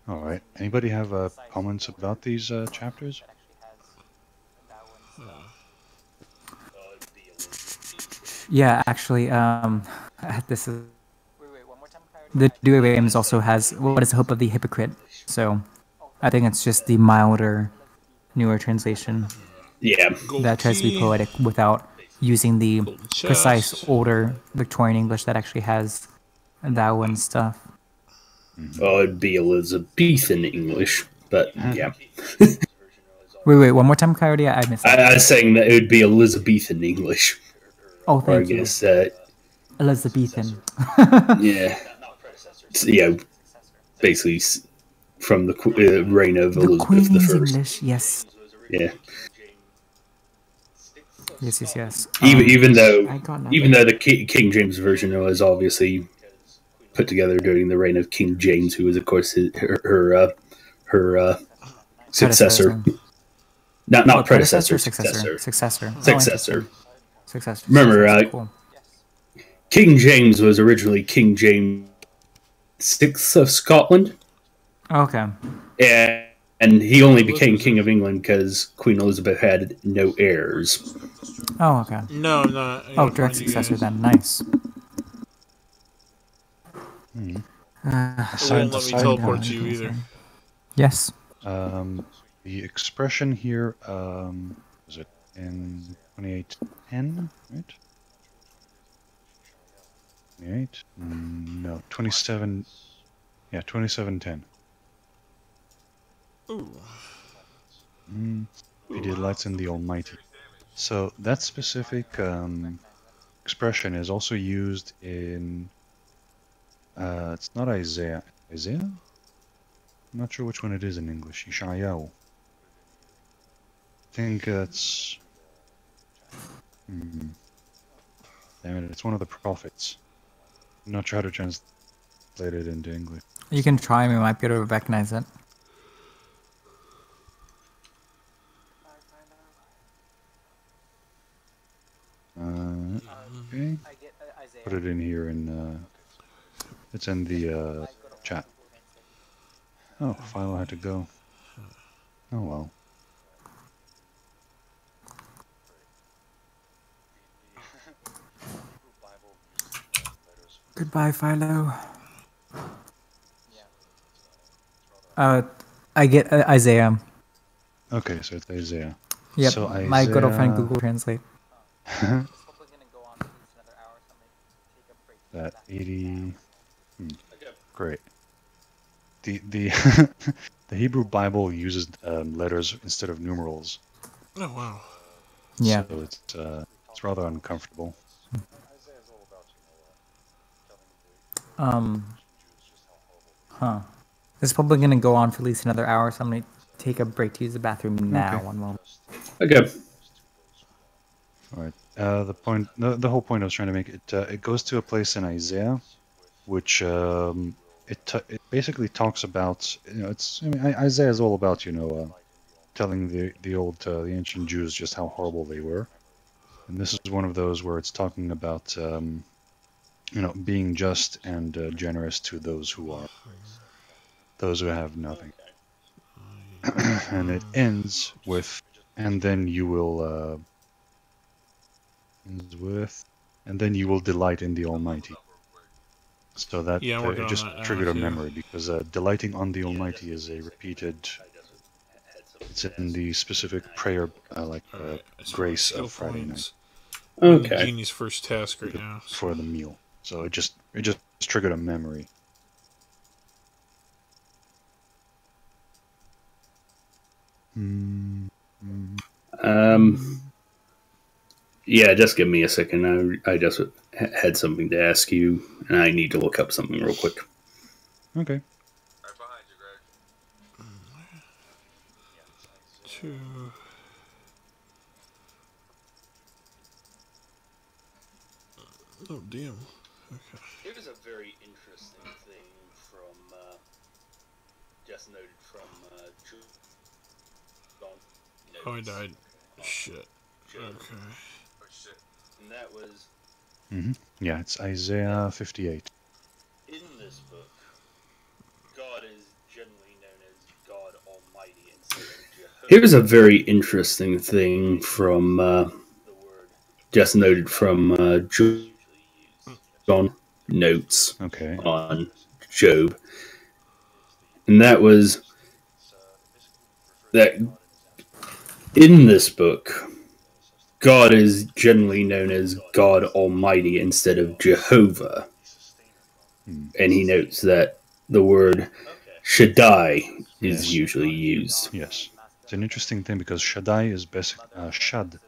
Alright. Anybody have comments about these chapters? Yeah, actually, this is... The Douay-Rheims also has what is the hope of the hypocrite, so I think it's just the milder, newer translation. Yeah. That tries to be poetic without using the precise older Victorian English that actually has thou and stuff. Well, it'd be Elizabethan English, but yeah. Wait, one more time, Coyote? I missed that. I was saying that it would be Elizabethan English. Oh, thank you. Guess, Elizabethan. Yeah. Yeah, basically from the reign of Elizabeth I. English, yes. Yeah. Yes. Even though the King James version was obviously put together during the reign of King James, who was of course her successor. Not predecessor. Successor. Remember, cool. King James was originally King James VI of Scotland. Okay. And he only became King of England because Queen Elizabeth had no heirs. Oh, okay. No, I'm not. Oh, direct successor then. Nice. It won't let me teleport you either. Yes. The expression here, was it in 2810, right? 28? No, 27. Yeah, 2710. Ooh. He delights in the Almighty. So that specific expression is also used in. It's not Isaiah. Isaiah? I'm not sure which one it is in English. Yeshayahu. I think it's. Damn it! It's one of the prophets. I'm not sure how to translate it into English. You can try. We might be able to recognize it. Okay. Put it in here in. It's in the chat. Oh, Philo had to go. Oh well. Goodbye, Philo. I get Isaiah. Okay, so it's Isaiah. Yep, so Isaiah... my good old friend Google Translate. That 80. Great. The the Hebrew Bible uses letters instead of numerals. Oh wow. Yeah. So it's rather uncomfortable. Huh. This is probably gonna go on for at least another hour, so I'm gonna take a break to use the bathroom now. Okay. One moment. Okay. All right. The whole point I was trying to make it goes to a place in Isaiah, which it basically talks about, Isaiah is all about telling the ancient Jews just how horrible they were, and this is one of those where it's talking about being just and generous to those who have nothing. And it ends with, and then you will delight in the Almighty. So that it just triggered a memory, because delighting on the Almighty is a repeated. It's in the specific prayer, grace of Friday night. Okay. Genie's first task right now. For the meal. So it just triggered a memory. Yeah, just give me a second. I just had something to ask you, and I need to look up something real quick. Okay. Right behind you, Greg. Oh, damn. Okay. It was a very interesting thing from, just noted from, John. Oh, I died. Shit. Okay. Oh, shit. And that was... Yeah, it's Isaiah 58. In this book, God is generally known as God Almighty instead of Jehovah. Here's a very interesting thing from, just noted from, John notes on Job. And that was that in this book, God is generally known as God Almighty instead of Jehovah. And he notes that the word Shaddai is usually used. Yes. It's an interesting thing, because Shaddai is Shad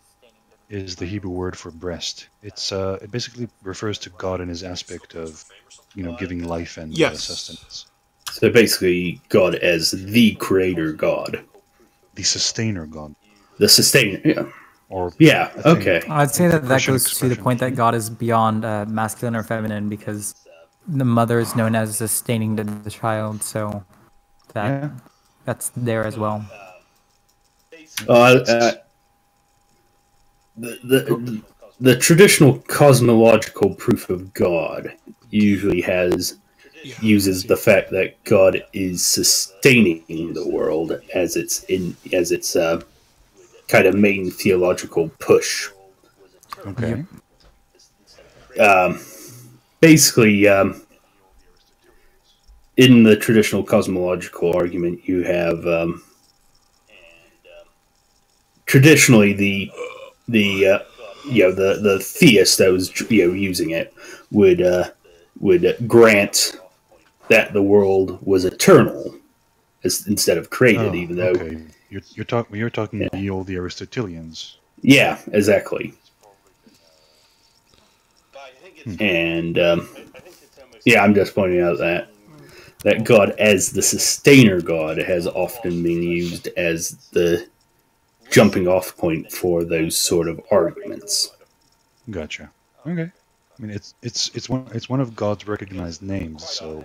is the Hebrew word for breast. It basically refers to God in his aspect of, giving life and sustenance. So basically, God as the creator God. The sustainer God. The sustainer, yeah. Yeah, okay. I'd say that goes to the point that God is beyond masculine or feminine, because the mother is known as sustaining the child, so that's there as well. The traditional cosmological proof of God usually uses the fact that God is sustaining the world as its kind of main theological push. Okay. Basically, in the traditional cosmological argument, you have traditionally the theist that was using it would grant that the world was eternal instead of created, even though. Okay. You're talking the old Aristotelians. Yeah, exactly. And I'm just pointing out that God as the sustainer God has often been used as the jumping off point for those sort of arguments. Gotcha. Okay. I mean, it's one of God's recognized names, so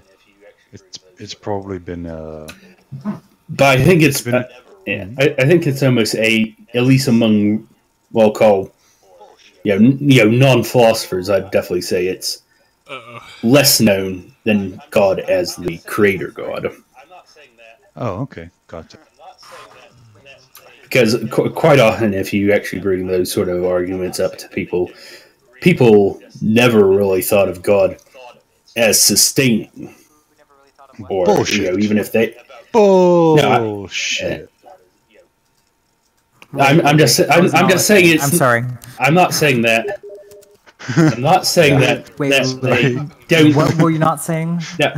it's probably been. But I think it's been. I think it's almost at least among non-philosophers. I'd definitely say it's less known than God as the creator God. Oh, okay, gotcha. Because quite often, if you actually bring those sort of arguments up to people never really thought of God as sustaining, or bullshit. Even if they bullshit. I'm just saying it's. I'm sorry. I'm not saying that. I'm not saying that they don't. What were you not saying? No,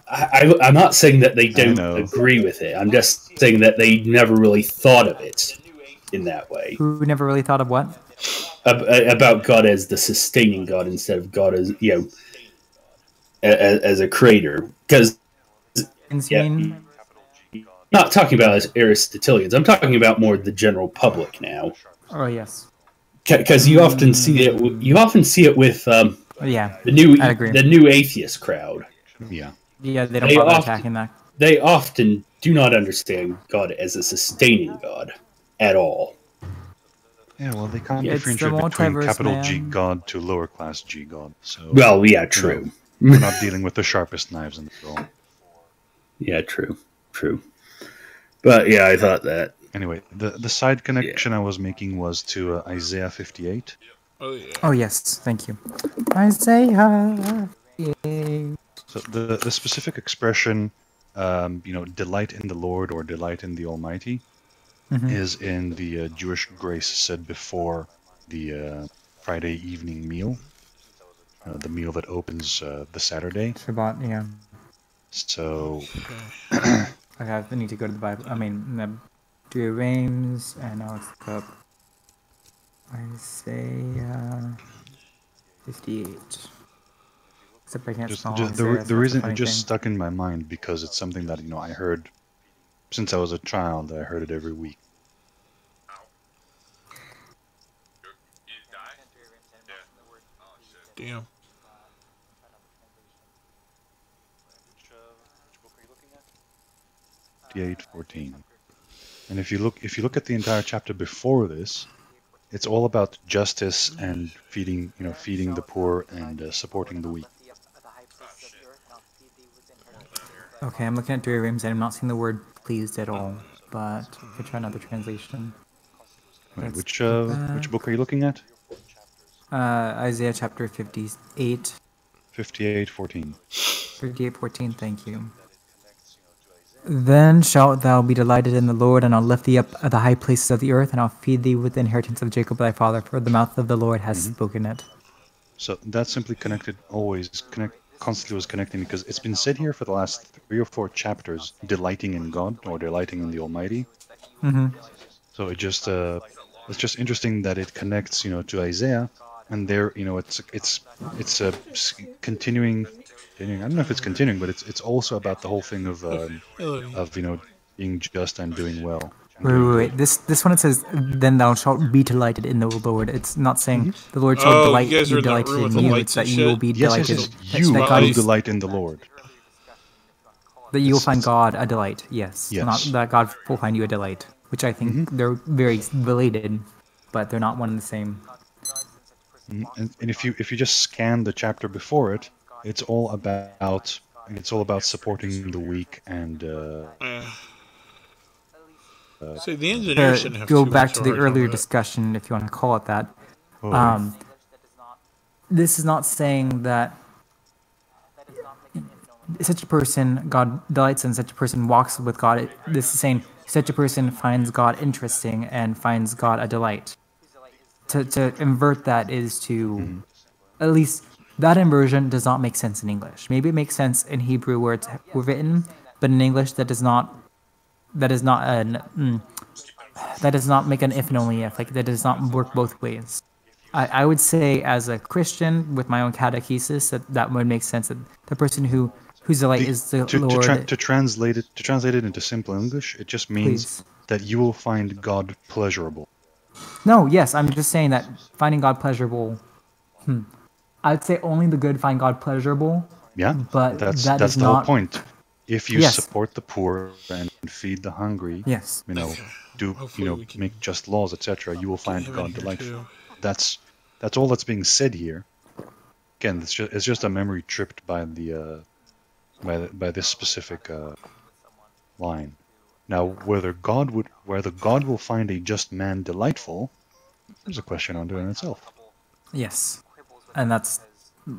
I'm not saying that they don't agree with it. I'm just saying that they never really thought of it in that way. Who never really thought of what? About God as the sustaining God instead of God as as a creator. Because not talking about as Aristotelians. I'm talking about more the general public now. Oh yes. Because you often see it. You often see it with yeah, the new I agree. the new atheist crowd. Yeah. Yeah, they don't bother attacking that. They often do not understand God as a sustaining God at all. Yeah, well, they can't differentiate between capital G God to lower class G God. So, well, yeah, true. We're not dealing with the sharpest knives in the drawer. Yeah, true. But yeah, I thought that. Anyway, the side connection I was making was to Isaiah 58. Oh yeah. Oh yes, thank you. Isaiah. Yay. So the specific expression, delight in the Lord or delight in the Almighty, is in the Jewish grace said before the Friday evening meal, the meal that opens the Saturday. Shabbat, yeah. So, I need to go to the Bible. I mean, do Rames, and now it's the cup. Isaiah 58. Except I can't spell the reason it just stuck in my mind because it's something that I heard since I was a child. I heard it every week. Damn. Which 14. And if you look at the entire chapter before this, it's all about justice and feeding the poor and supporting the weak. Okay, I'm looking at Dura Rames and I'm not seeing the word pleased at all, but I could try another translation. Wait, which book are you looking at? Isaiah chapter 58. 58:14. 58:14, thank you. Then shalt thou be delighted in the Lord, and I'll lift thee up at the high places of the earth, and I'll feed thee with the inheritance of Jacob thy father, for the mouth of the Lord has spoken it. So that's simply constantly was connecting, because it's been said here for the last 3 or 4 chapters, delighting in God or delighting in the Almighty. So it's just interesting that it connects, to Isaiah, and there, it's a continuing. I don't know if it's continuing, but it's also about the whole thing of being just and doing well. Wait. This one it says, "Then thou shalt be delighted in the Lord." It's not saying the Lord shall delight in you. It's that you will be delighted. You will delight in the Lord. That you will find God a delight. Yes. Not that God will find you a delight, which I think they're very related, but they're not one and the same. And if you just scan the chapter before it. It's all about supporting the weak and. So the engineer shouldn't have go back to the earlier discussion, if you want to call it that. This is not saying that such a person God delights in, such a person walks with God. This is saying such a person finds God interesting and finds God a delight. To invert that is to at least. That inversion does not make sense in English. Maybe it makes sense in Hebrew where it's written, but in English that does not make an if and only if. Like that does not work both ways. I would say as a Christian with my own catechesis that would make sense. That the person whose delight is the Lord. To translate it into simple English, it just means that you will find God pleasurable. No, yes, I'm just saying that finding God pleasurable. I'd say only the good find God pleasurable. Yeah, but that's the whole point. If you support the poor and feed the hungry, make just laws, etc., you will find God delightful. That's all that's being said here. Again, it's just a memory tripped by by this specific line. Now, whether God will find a just man delightful, is a question unto in itself. Yes. And that's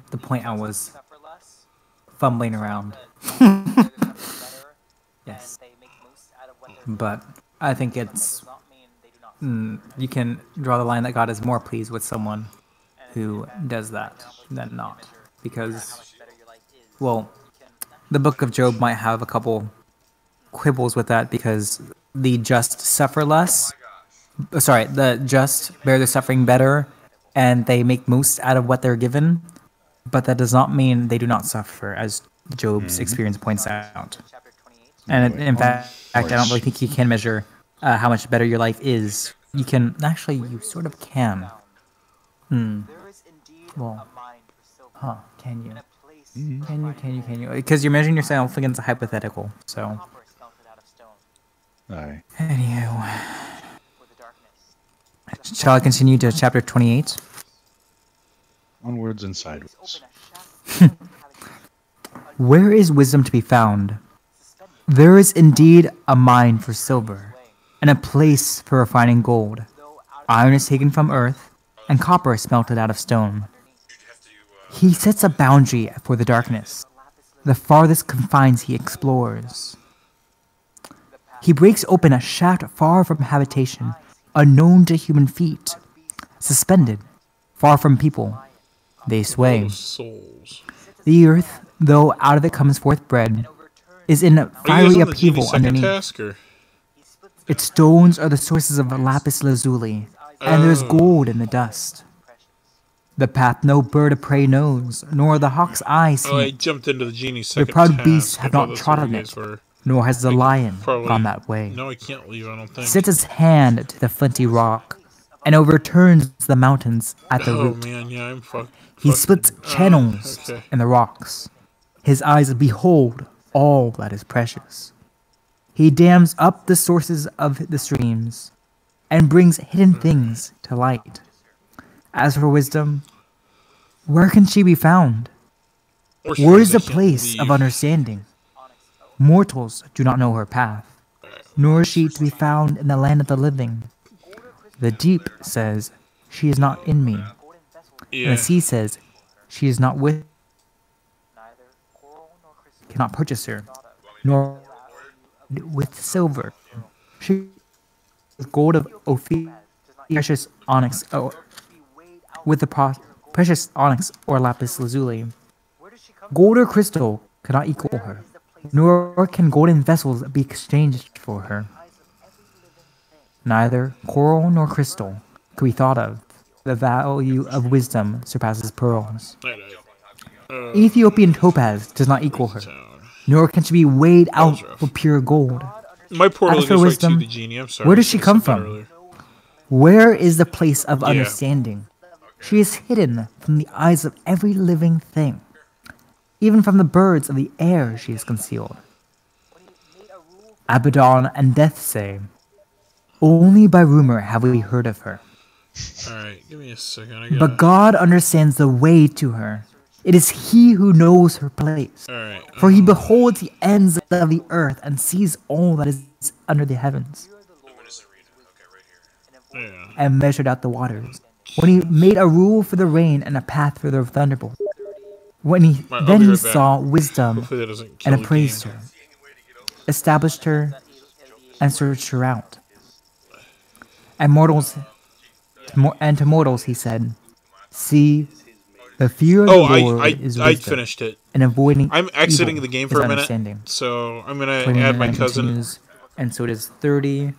the point I was fumbling around. Yes. But I think it's... you can draw the line that God is more pleased with someone who does that than not. Because, well, the book of Job might have a couple quibbles with that because the just suffer less. Sorry, the just bear their suffering better and they make most out of what they're given, but that does not mean they do not suffer, as Job's experience points out. And in fact, I don't really think you can measure how much better your life is. You can actually, you sort of can. Well, can you? Can you? Because you're measuring yourself against a hypothetical. So. Aye. Anywho, shall I continue to chapter 28? Onwards and sideways. Where is wisdom to be found? There is indeed a mine for silver, and a place for refining gold. Iron is taken from earth, and copper is smelted out of stone. He sets a boundary for the darkness. The farthest confines he explores. He breaks open a shaft far from habitation, unknown to human feet. Suspended, far from people, they sway. The earth, though out of it comes forth bread, is in fiery upheaval underneath. Its stones are the sources of lapis lazuli, and there's gold in the dust. The path no bird of prey knows, nor the hawk's eye see. Oh, I jumped into the genie's second The proud task. beasts have not trodden it, nor has the lion gone that way. No, I can't leave, I don't think. He sets his hand to the flinty rock, and overturns the mountains at the root. Man, yeah, I'm He splits channels in the rocks. His eyes behold all that is precious. He dams up the sources of the streams, and brings hidden things to light. As for wisdom, where can she be found? Where is the place of understanding? Mortals do not know her path, nor is she to be found in the land of the living. The deep says, she is not in me. And the sea says, she is not with. Cannot purchase her, nor with silver. She with gold of Ophir, precious onyx, with the precious onyx or lapis lazuli. Gold or crystal cannot equal her, nor can golden vessels be exchanged for her. Neither coral nor crystal could be thought of. The value of wisdom surpasses pearls. Ethiopian topaz does not equal her, nor can she be weighed out for pure gold. My portal As for goes wisdom, right to the genie. I'm sorry. where does she come from? Where is the place of understanding? She is hidden from the eyes of every living thing. Even from the birds of the air she is concealed. Abaddon and Death say, only by rumor have we heard of her. Alright, give me a second. But God understands the way to her. It is He who knows her place. For He beholds the ends of the earth and sees all that is under the heavens. And measured out the waters. When He made a rule for the rain and a path for the thunderbolt. When He saw wisdom and appraised her, established her, and searched her out. And to mortals He said, see, the fear of the Lord is wisdom, I finished it. And avoiding I'm exiting the game for a minute, so I'm gonna add my cousin. And so it is 30,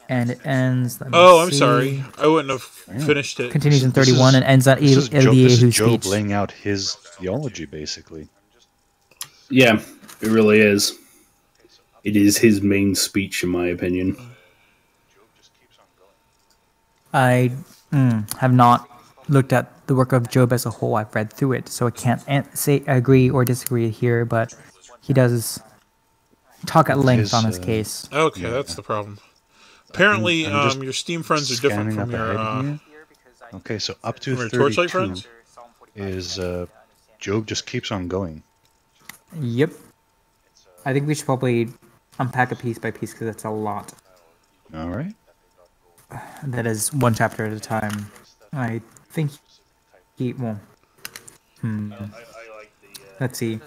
and it ends. I'm sorry, I wouldn't have finished it. Continues in 31 and ends at Eliyahu's Job speech. laying out his theology, basically. Yeah, it really is. It is his main speech, in my opinion. I have not looked at the work of Job as a whole. I've read through it, so I can't say agree or disagree here, but he does talk at length on his case. Okay, that's the problem. Apparently, your Steam friends are different from your... Okay, so up to your 32 Torchlight friends? is Job just keeps on going. Yep. I think we should probably unpack it piece by piece because it's a lot. All right. That is one chapter at a time. I think let's see.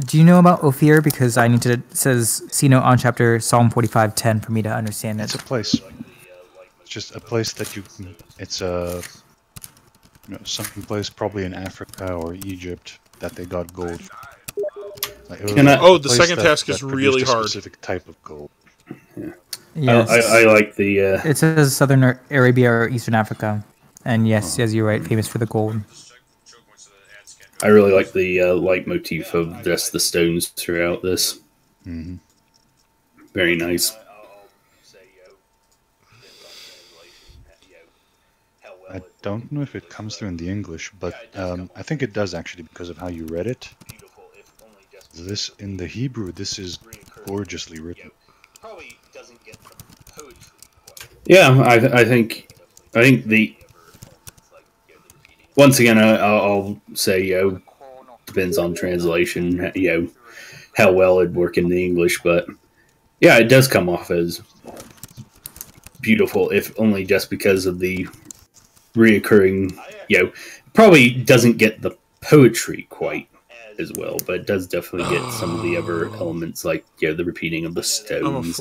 Do you know about Ophir? Because I need to, it says, see note on chapter Psalm 45:10 for me to understand it. It's a place. It's just a place that you, it's a, some place probably in Africa or Egypt that they got gold. The second task is really hard. A specific type of gold. Yeah. Yes. I like the... It says Southern Arabia or Eastern Africa. And yes, as you're right, famous for the gold. I really like the leitmotif of just the stones throughout this. Mm-hmm. very nice. I don't know if it comes through in the English, but I think it does actually because of how you read it. This in the Hebrew, this is gorgeously written. Yeah, I think the once again I'll say depends on translation, how well it'd work in the English, but yeah, it does come off as beautiful, if only just because of the reoccurring, probably doesn't get the poetry quite as well, but it does definitely get some of the other elements, like the repeating of the stones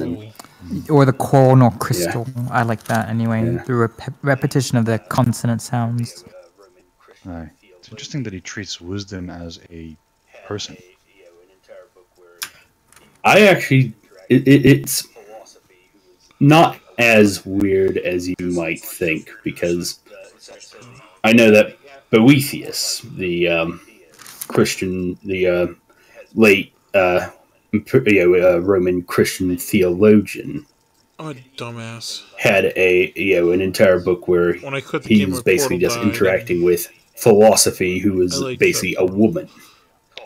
or the corn or crystal. Yeah. I like that anyway. Yeah. The repetition of the consonant sounds. Right. It's interesting that he treats wisdom as a person. I actually, it's not as weird as you might think, because I know that Boethius, the Christian, the late Roman Christian theologian, I'm a dumbass, had an entire book where he was basically just interacting with philosophy, who was basically a woman.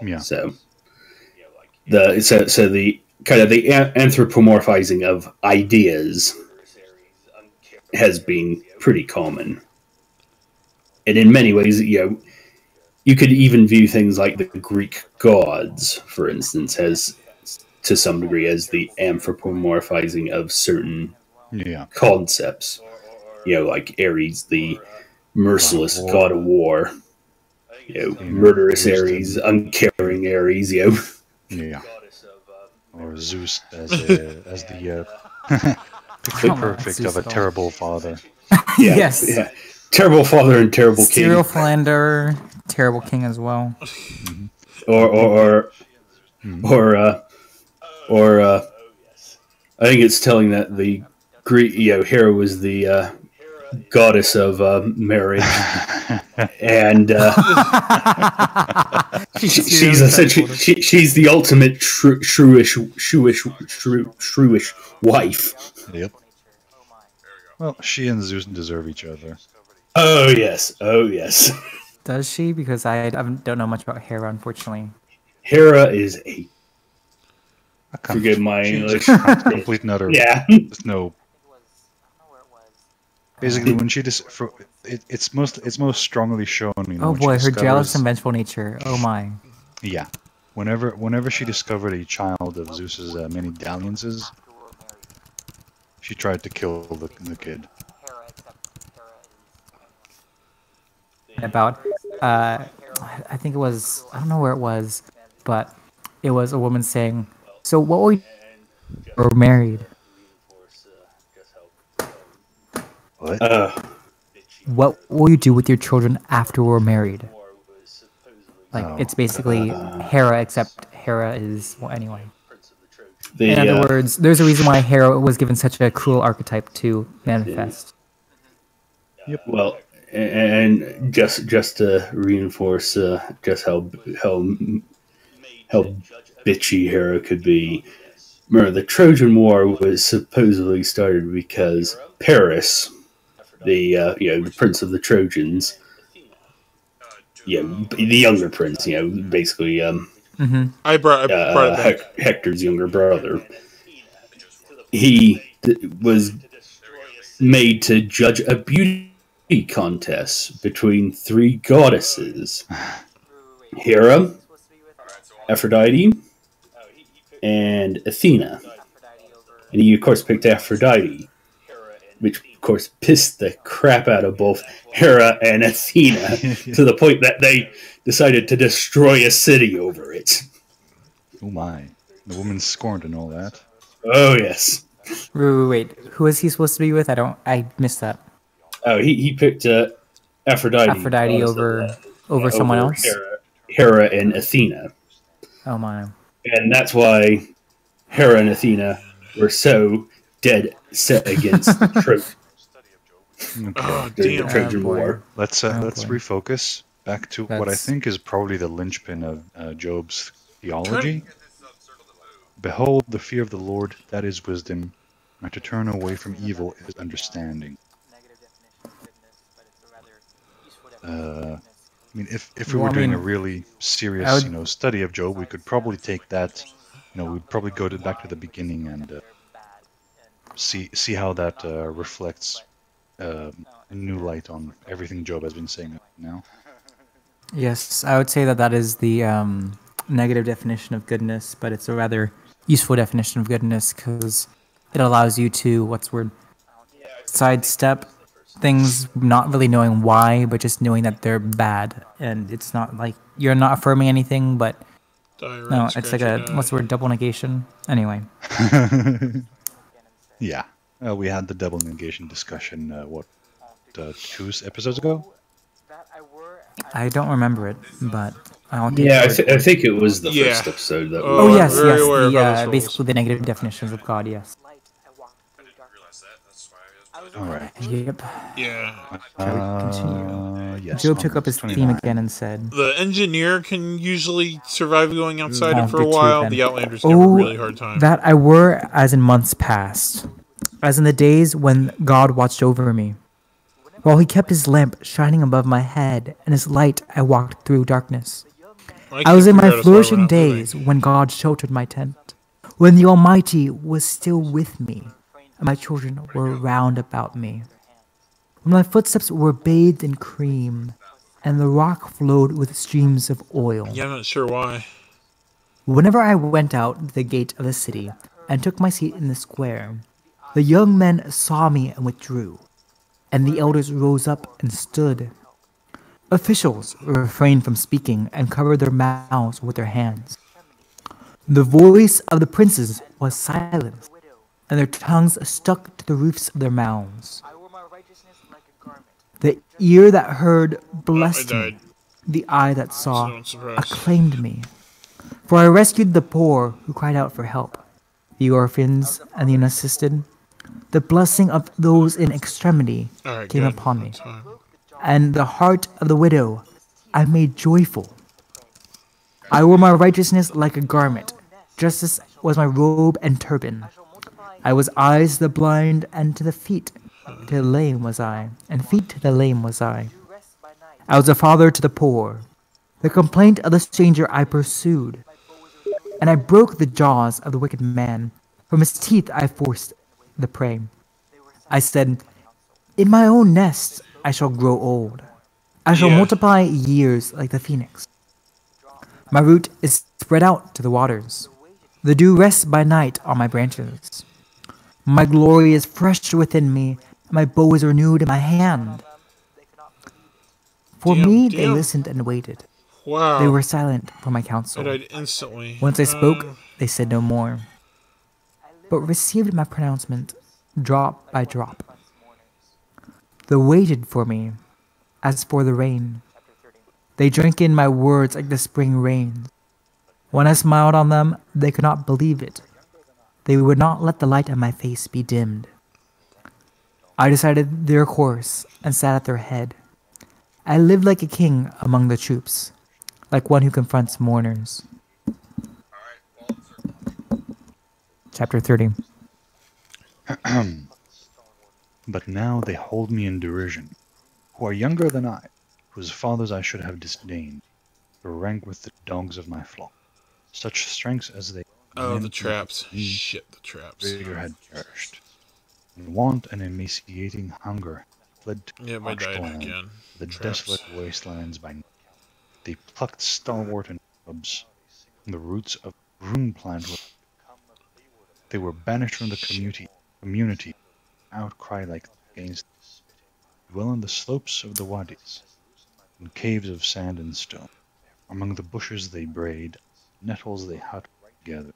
Yeah. So the kind of the anthropomorphizing of ideas has been pretty common, and in many ways, you could even view things like the Greek gods, for instance, as to some degree as the anthropomorphizing of certain concepts. Like Ares, the merciless god of war. Murderous Ares, uncaring Ares. Yeah. Or Zeus as the picture perfect of a terrible father. Yes. Yeah. Terrible father and terrible king. Serial philanderer, terrible king as well. Or I think it's telling that the Greek Hera was the goddess of marriage, and she's essentially she's the ultimate shrewish wife. Yep. Well, she and Zeus deserve each other. Oh yes. Does she? Because I don't know much about Hera, unfortunately. Hera is a forgive my English. Complete and utter. Yeah. There's no. Basically, when she it's most strongly shown. Oh boy, her jealous and vengeful nature. Oh my. Yeah. Whenever she discovered a child of Zeus's many dalliances, she tried to kill the kid. About, I think it was, I don't know where it was, but it was a woman saying, "So what were you married?" What will you do with your children after we're married? Like, it's basically Hera, except Hera is, well, anyway. In other words, there's a reason why Hera was given such a cruel archetype to manifest. Yep. Well, and just to reinforce just how bitchy Hera could be. Remember, the Trojan War was supposedly started because Paris, the prince of the Trojans, the younger prince, basically, I brought it back. Hector's younger brother. He was made to judge a beauty contest between three goddesses: Hera, Aphrodite, and Athena. And he, of course, picked Aphrodite, which, of course, pissed the crap out of both Hera and Athena to the point that they decided to destroy a city over it. Oh my. The woman scorned and all that. Oh, yes. Wait. Who is he supposed to be with? I missed that. Oh, he picked Aphrodite. Aphrodite over someone else? Hera and Athena. Oh my. And that's why Hera and Athena were so dead set against the Trojan War. Let's refocus back to what I think is probably the linchpin of Job's theology. Behold, the fear of the Lord, that is wisdom, and to turn away from evil is understanding. I mean, if we were doing a really serious, study of Job, we could probably take that, we'd probably go back to the beginning and see how that reflects a new light on everything Job has been saying now. Yes, I would say that is the negative definition of goodness, but it's a rather useful definition of goodness because it allows you to, sidestep things, not really knowing why, but just knowing that they're bad. And it's not like you're not affirming anything, but no, it's like double negation. Anyway. Yeah. We had the double negation discussion, 2 episodes ago? I don't remember it, but I don't think I think it was the first episode that we yes, basically the negative definitions of God, yes. Alright. Yep. Yeah. Continue. Yes, Job took up his theme again and said, the engineer can usually survive going outside it for a while. The Outlanders have a really hard time. That I were as in months past, as in the days when God watched over me. While he kept his lamp shining above my head, and his light I walked through darkness. I was in my flourishing days when God sheltered my tent, when the Almighty was still with me, and my children were round about me. When my footsteps were bathed in cream, and the rock flowed with streams of oil. Yeah, I'm not sure why. Whenever I went out the gate of the city, and took my seat in the square, the young men saw me and withdrew. And the elders rose up and stood. Officials refrained from speaking and covered their mouths with their hands. The voice of the princes was silenced, and their tongues stuck to the roofs of their mouths. The ear that heard blessed me, the eye that saw acclaimed me. For I rescued the poor who cried out for help, the orphans and the unassisted. The blessing of those in extremity came upon me, and the heart of the widow I made joyful. I wore my righteousness like a garment, justice was my robe and turban. I was eyes to the blind, and to the feet to the lame was I, and feet to the lame was I. I was a father to the poor. The complaint of the stranger I pursued, and I broke the jaws of the wicked man. From his teeth I forced the prey. I said, in my own nest I shall grow old. I shall multiply years like the phoenix. My root is spread out to the waters. The dew rests by night on my branches. My glory is fresh within me, and my bow is renewed in my hand. For me they listened and waited. Wow. They were silent for my counsel. I died instantly. Once I spoke, they said no more, but received my pronouncement drop by drop. They waited for me, as for the rain. They drank in my words like the spring rain. When I smiled on them, they could not believe it. They would not let the light of my face be dimmed. I decided their course and sat at their head. I lived like a king among the troops, like one who confronts mourners. Chapter 30. But now they hold me in derision, who are younger than I, whose fathers I should have disdained, to rank with the dogs of my flock. Such strengths as they... Oh, the traps. Shit, the traps. Vigor had perished. And want and emaciating hunger fled to I died again. The desolate wastelands by night. They plucked stalwart and shrubs, and the roots of rune plant. They were banished from the community, outcry like against, dwell on the slopes of the wadis, in caves of sand and stone. Among the bushes they braid, nettles they hut together.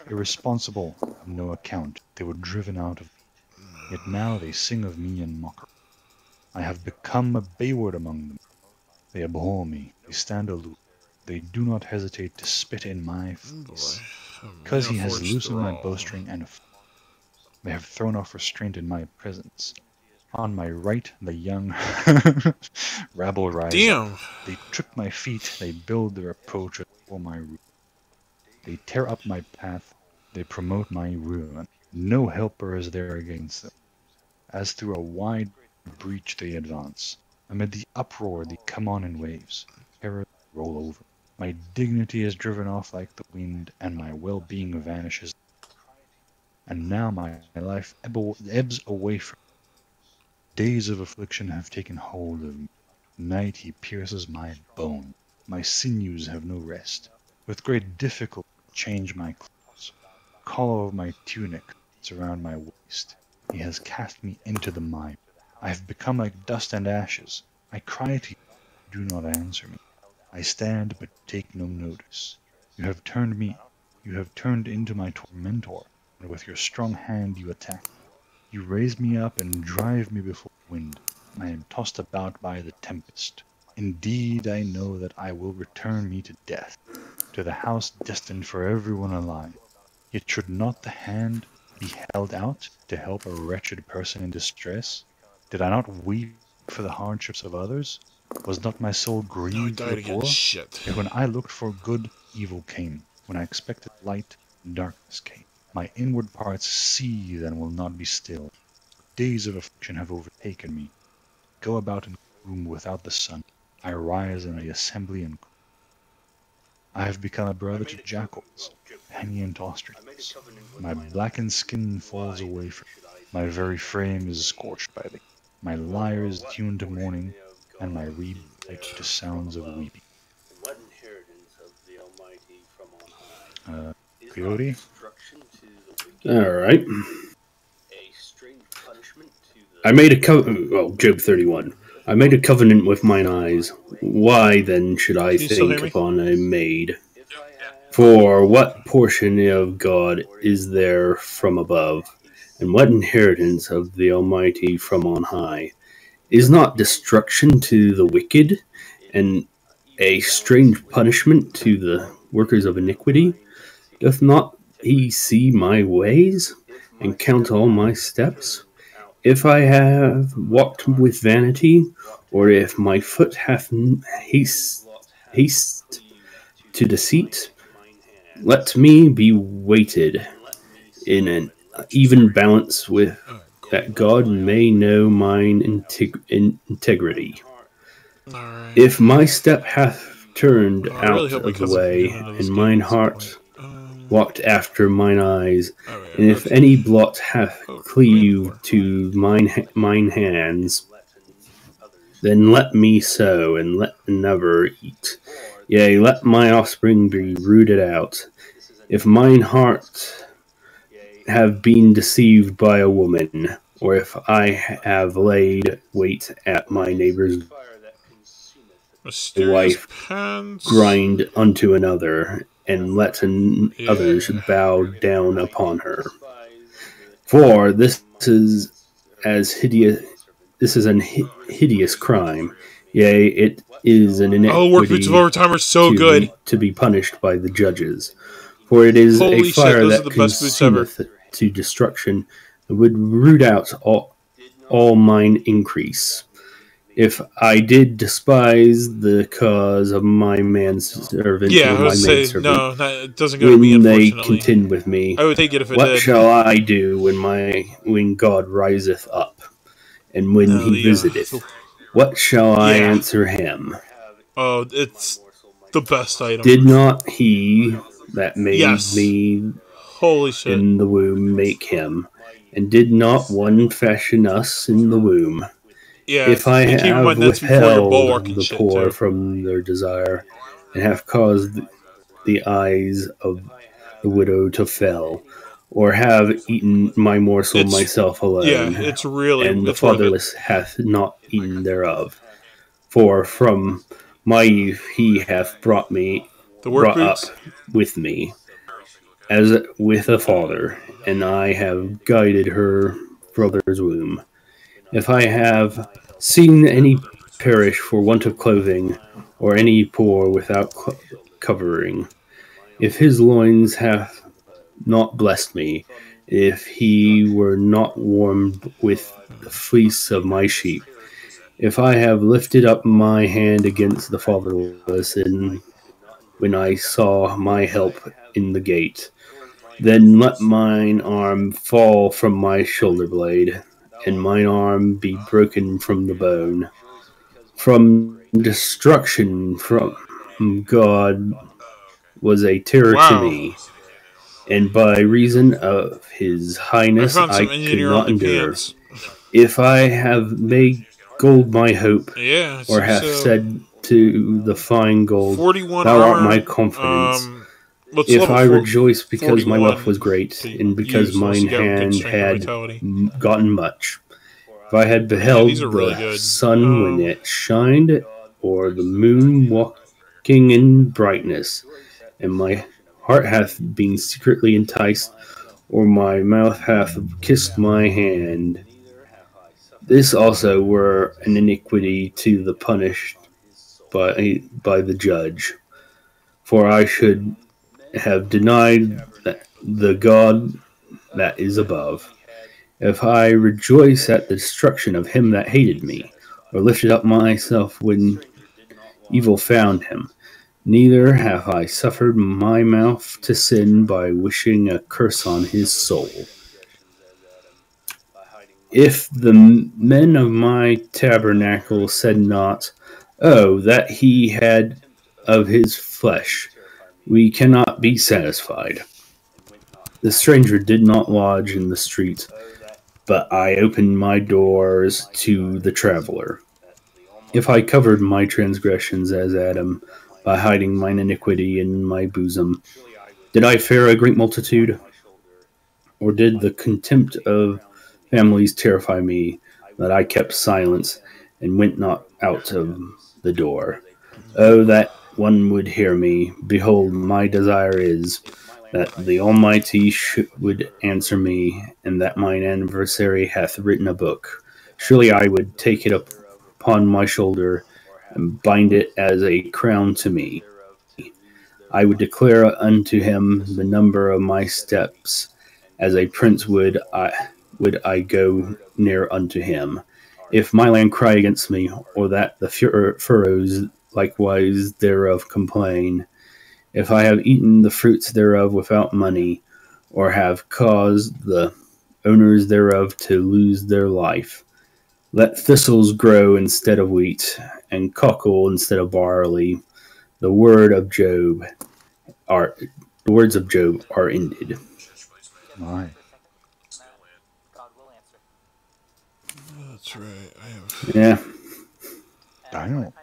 Irresponsible, of no account, they were driven out of me. Yet now they sing of me in mockery. I have become a byword among them. They abhor me, they stand aloof. They do not hesitate to spit in my face. Because he has loosened my bowstring and they have thrown off restraint in my presence. On my right, the young rabble rise. Damn. They trip my feet, they build their approach for my route. They tear up my path, They promote my ruin. No helper is there against them. As through a wide breach they advance. Amid the uproar they come on in waves. Terror roll over. My dignity is driven off like the wind, and my well-being vanishes. And now my life ebbs away from me. Days of affliction have taken hold of me. Night he pierces my bone. My sinews have no rest. With great difficulty I change my clothes. The collar of my tunic surround my waist. He has cast me into the mire. I have become like dust and ashes. I cry to you, do not answer me. I stand but take no notice. You have turned into my tormentor, and with your strong hand you attack me. You raise me up and drive me before the wind. I am tossed about by the tempest. Indeed, I know that I will return me to death, to the house destined for everyone alive. Yet should not the hand be held out to help a wretched person in distress? Did I not weep for the hardships of others? Was not my soul grieved for the poor? Yet when I looked for good, evil came. When I expected light, darkness came. My inward parts seethe and will not be still. Days of affliction have overtaken me. I go about in gloom without the sun. I rise in the assembly and I have become a brother to jackals, penny and ostriches. My blackened skin falls away from me. My very frame is scorched by thee. My lyre is tuned to mourning, and my reed piped to sounds of weeping. Coyote? Alright. I made a covenant. Well, Job 31. I made a covenant with mine eyes. Why then should I think upon a maid? For what portion of God is there from above, and what inheritance of the Almighty from on high? Is not destruction to the wicked, and a strange punishment to the workers of iniquity? Doth not he see my ways, and count all my steps? If I have walked with vanity, or if my foot hath haste to deceit, let me be weighted in an even balance with that God may know mine integrity. Right. If my step hath turned out of the way, and mine heart walked after mine eyes, and if any blot hath cleaved to mine hands, then let me sow, and let never eat. Yea, let my offspring be rooted out. If mine heart have been deceived by a woman, or if I have laid wait at my neighbor's wife, grind unto another, and let others bow down upon her. For this is as hideous. This is an hideous crime. Yea, it is an iniquity. Work boots of overtime are so good to be punished by the judges. For it is a fire that consumeth to destruction, and would root out all mine increase. If I did despise the cause of my manservant, no, that doesn't go to me. When they contend with me, I would take it if it what did. shall I do when God riseth up, and when he visiteth? What shall I answer him? Oh, it's the best item. Did not he that made me Holy shit. in the womb make him? And did not one fashion us in the womb? Yeah, if I have withheld the poor too. from their desire, and have caused the eyes of the widow to fail, or have eaten my morsel myself alone, it's really, and the fatherless hath not eaten thereof. For from my youth he hath brought up with me, as with a father, and I have guided her brother's womb. If I have seen any perish for want of clothing, or any poor without covering, if his loins have not blessed me, if he were not warmed with the fleece of my sheep, if I have lifted up my hand against the fatherless, and when I saw my help in the gate, Then let mine arm fall from my shoulder blade, and mine arm be broken from the bone. From destruction from God was a terror to me, and by reason of his highness I could not endure. If I have made gold my hope, or have said to the fine gold, thou art my confidence, if I rejoice because my wealth was great, and because mine hand had gotten much, if I had beheld the sun when it shined, or the moon walking in brightness, and my heart hath been secretly enticed, or my mouth hath kissed my hand, this also were an iniquity to the punished by the judge. For I should have denied the God that is above, if I rejoice at the destruction of him that hated me, or lifted up myself when evil found him. Neither have I suffered my mouth to sin by wishing a curse on his soul. If the men of my tabernacle said not, oh, that he had of his flesh, we cannot be satisfied. The stranger did not lodge in the street, but I opened my doors to the traveler. If I covered my transgressions as Adam, by hiding mine iniquity in my bosom, did I fear a great multitude? Or did the contempt of families terrify me, that I kept silence, and went not out of the door? Oh, that one would hear me. Behold, my desire is that the Almighty would answer me, and that mine adversary hath written a book. Surely I would take it upon my shoulder, and bind it as a crown to me. I would declare unto him the number of my steps, as a prince would I go near unto him. If my land cry against me, or that the furrows likewise thereof complain, if I have eaten the fruits thereof without money, or have caused the owners thereof to lose their life, let thistles grow instead of wheat, and cockle instead of barley. The words of Job are ended. My. That's right. Yeah. I know.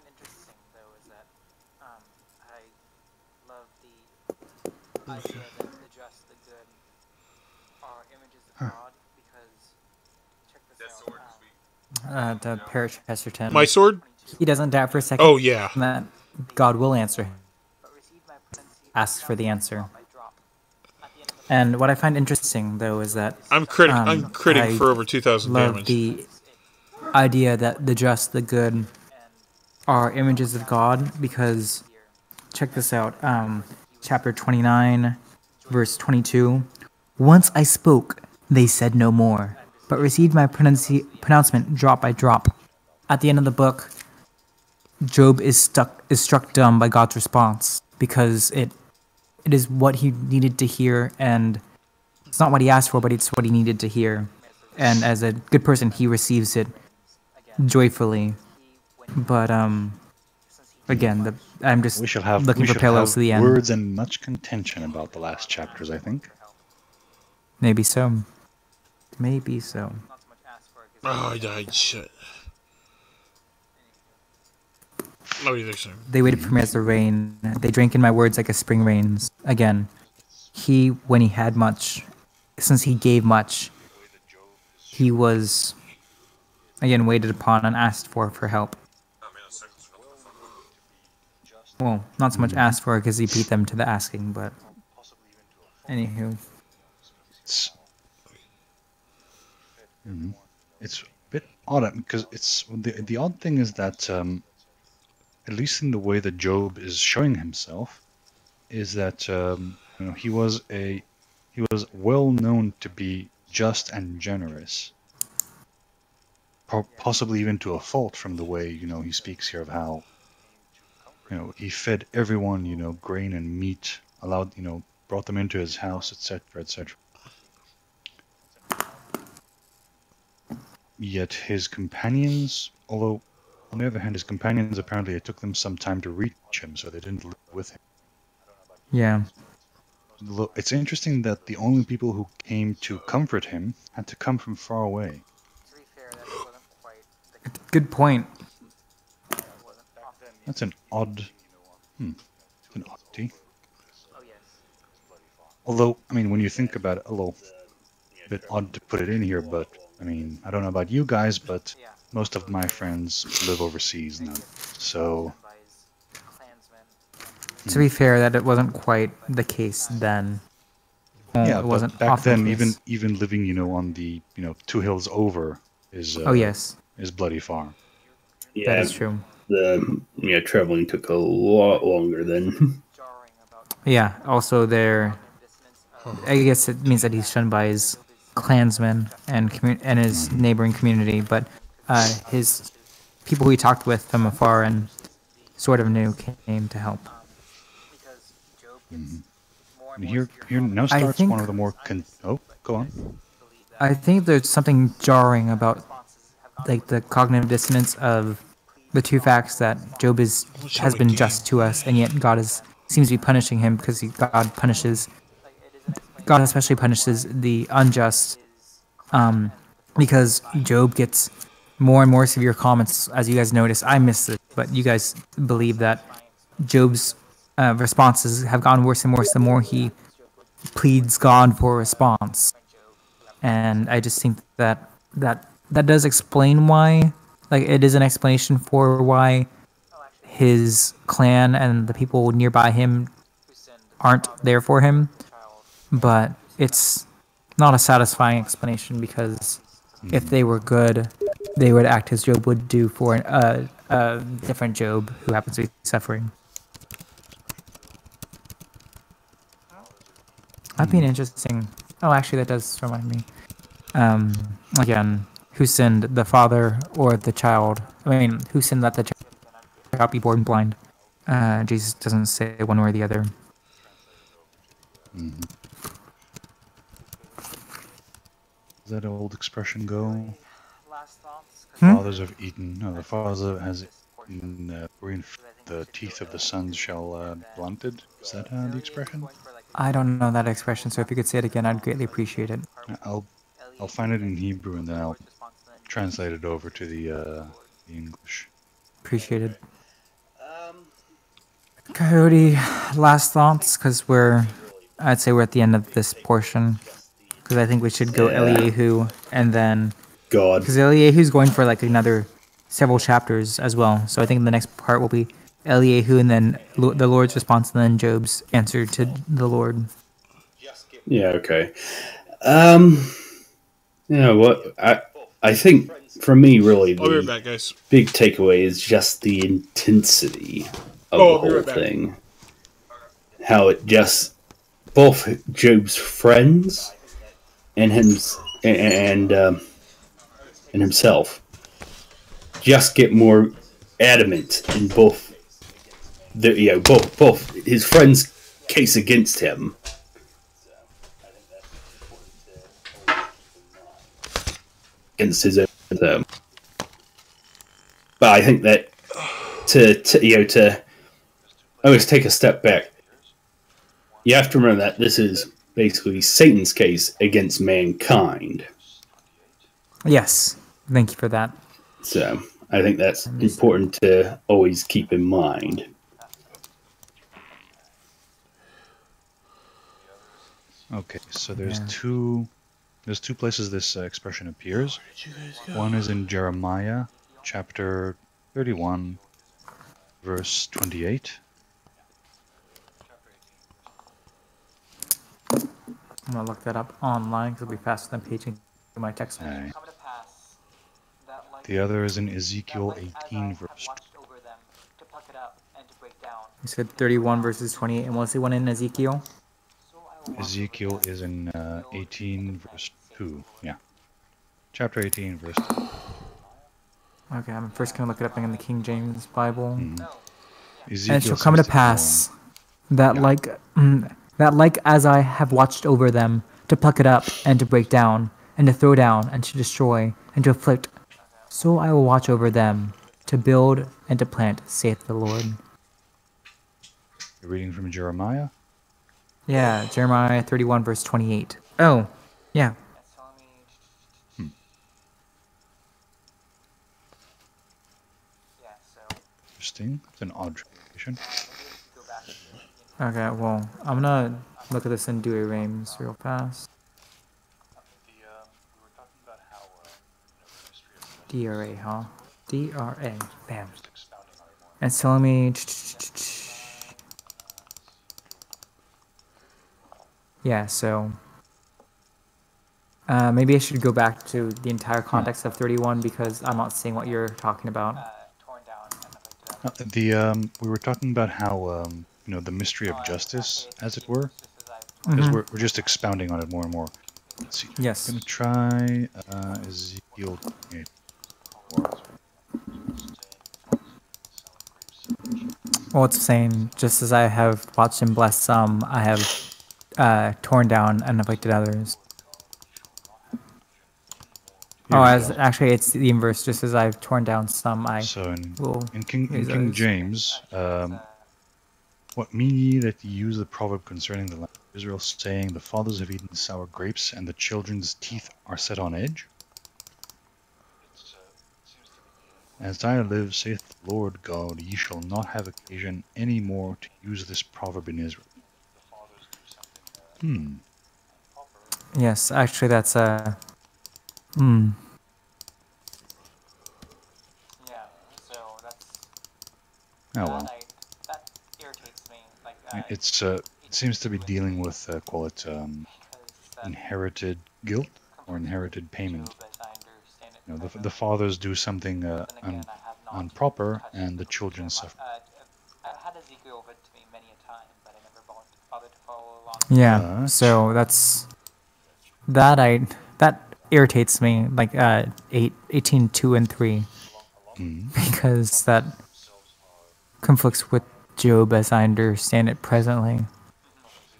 The Parish Chesterton. My sword? He doesn't doubt for a second. Oh, yeah. That God will answer him. Asks for the answer. And what I find interesting, though, is that I'm critting for over 2,000 damage. The idea that the just, the good, are images of God, because check this out. Chapter 29, verse 22. Once I spoke, they said no more, but received my pronouncement drop by drop. At the end of the book, Job is struck dumb by God's response, because it is what he needed to hear, and it's not what he asked for, but it's what he needed to hear. And as a good person, he receives it joyfully. But again, I'm just looking for parallels to the end. Words and much contention about the last chapters, I think. Maybe so. Maybe so. Oh, I died. Shit. Oh, either so. They waited for me as the rain. They drank in my words like a spring rains. Again, he, when he had much, since he gave much, he was, again, waited upon and asked for help. Well, not so much asked for because he beat them to the asking, but anywho. It's a bit odd because it's the odd thing is that at least in the way that Job is showing himself, is that he was well known to be just and generous, possibly even to a fault from the way he speaks here of how he fed everyone grain and meat, allowed brought them into his house, etc., etc. Yet his companions, although on the other hand, his companions apparently it took them some time to reach him, so they didn't live with him. Yeah. It's interesting that the only people who came to comfort him had to come from far away. Good point. That's an odd... an oddity. Although, I mean, when you think about it, a little bit odd to put it in here, but, I mean, I don't know about you guys, but most of my friends live overseas now, so... To be fair, that it wasn't quite the case then. Yeah, it wasn't but back often then, the case. even living, on the, 2 hills over is... oh, yes. Is bloody far. Yeah, that is true. Traveling took a lot longer then. Yeah, also I guess it means that he's shunned by his clansmen and his neighboring community, but his people who he talked with from afar and sort of knew came to help. And here now starts one of the more... oh, go on. I think there's something jarring about like the cognitive dissonance of the two facts that Job has been just to us, and yet God seems to be punishing him because God especially punishes the unjust, because Job gets more and more severe comments. As you guys notice, I missed it, but you guys believe that Job's responses have gotten worse and worse the more he pleads God for a response. And I just think that does explain why, like, it is an explanation for why his clan and the people nearby him aren't there for him, but it's not a satisfying explanation, because if they were good, they would act as Job would do for a different Job who happens to be suffering. That'd be an interesting... Oh, actually, that does remind me. Again, who sinned, the father or the child? I mean, who sinned that the child be born blind? Jesus doesn't say one way or the other. Does that old expression go? Fathers have eaten... No, the father has eaten... the teeth of the sons shall blunted. Is that the expression? I don't know that expression, so if you could say it again, I'd greatly appreciate it. I'll find it in Hebrew and then I'll translate it over to the English. Appreciated. Coyote, last thoughts, because I'd say we're at the end of this portion, because I think we should go Eliyahu and then God, because Eliyahu's going for like another several chapters as well. So I think the next part will be Eliyahu and then the Lord's response and then Job's answer to the Lord. Yeah, okay. What I think for me, really, I'll be right back, guys. Big takeaway is just the intensity of the whole thing. How it just both Job's friends and himself just get more adamant in both his friends' case against him. Against his own term. But I think that to always take a step back, you have to remember that this is basically Satan's case against mankind. Yes, thank you for that. So I think that's important to always keep in mind. Okay, so there's two places this expression appears. One is in Jeremiah, chapter 31, verse 28. I'm going to look that up online because it'll be faster than paging through my text. Right. The other is in Ezekiel 18, verse 2. You said 31 verses 28, and what's the one in Ezekiel? Ezekiel is in 18, verse 2. Yeah. Chapter 18, verse 2. Okay, I'm first going to look it up in the King James Bible. Mm-hmm. And it shall come to pass that that like as I have watched over them, to pluck it up and to break down, and to throw down and to destroy and to afflict, so I will watch over them, to build and to plant, saith the Lord. You're reading from Jeremiah? Yeah, Jeremiah 31 verse 28. Oh, yeah. Interesting. It's an odd translation. Okay, well, I'm gonna look at this and do a Rames real fast. DRA, huh? DRA. Bam. And it's telling me... Yeah, so... maybe I should go back to the entire context of 31 because I'm not seeing what you're talking about. We were talking about how, you know, the mystery of justice, as it were. Because we're just expounding on it more and more. Let's see. Yes. I'm going to try Ezekiel 28. Well, it's saying, just as I have watched and blessed some, I have torn down and afflicted others. Actually, it's the inverse. Just as I've torn down some, I will. In King James, what mean ye that ye use the proverb concerning the land of Israel, saying, the fathers have eaten sour grapes, and the children's teeth are set on edge? As I live, saith the Lord God, ye shall not have occasion any more to use this proverb in Israel. Yes, actually, that's Yeah, so that's... Oh well. That irritates me. Like, It seems to be dealing with, call it, inherited guilt or inherited payment. You know, the fathers do something improper, and the children suffer. I had Ezekiel read to me many a time, but I never bothered to follow along. Yeah, so that's... That irritates me, like 18, 2, and 3. Because that conflicts with Job as I understand it presently.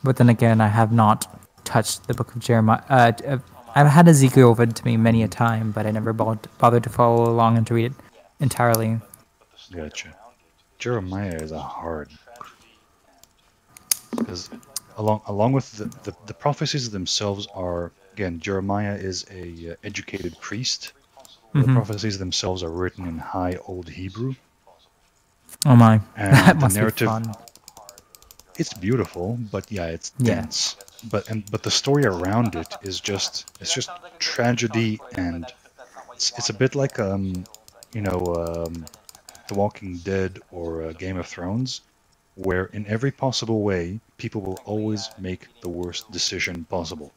But then again, I have not touched the book of Jeremiah. I've had Ezekiel read to me many a time, but I never bothered to follow along and to read it entirely. Gotcha. Jeremiah is a hard book. Because along with the prophecies themselves are, again, Jeremiah is a educated priest. The prophecies themselves are written in High Old Hebrew. Oh my, and that the must narrative, be fun. It's beautiful, but yeah, it's dense. But the story around it is just tragedy, and it's a bit like you know, The Walking Dead or Game of Thrones, where in every possible way people will always make the worst decision possible.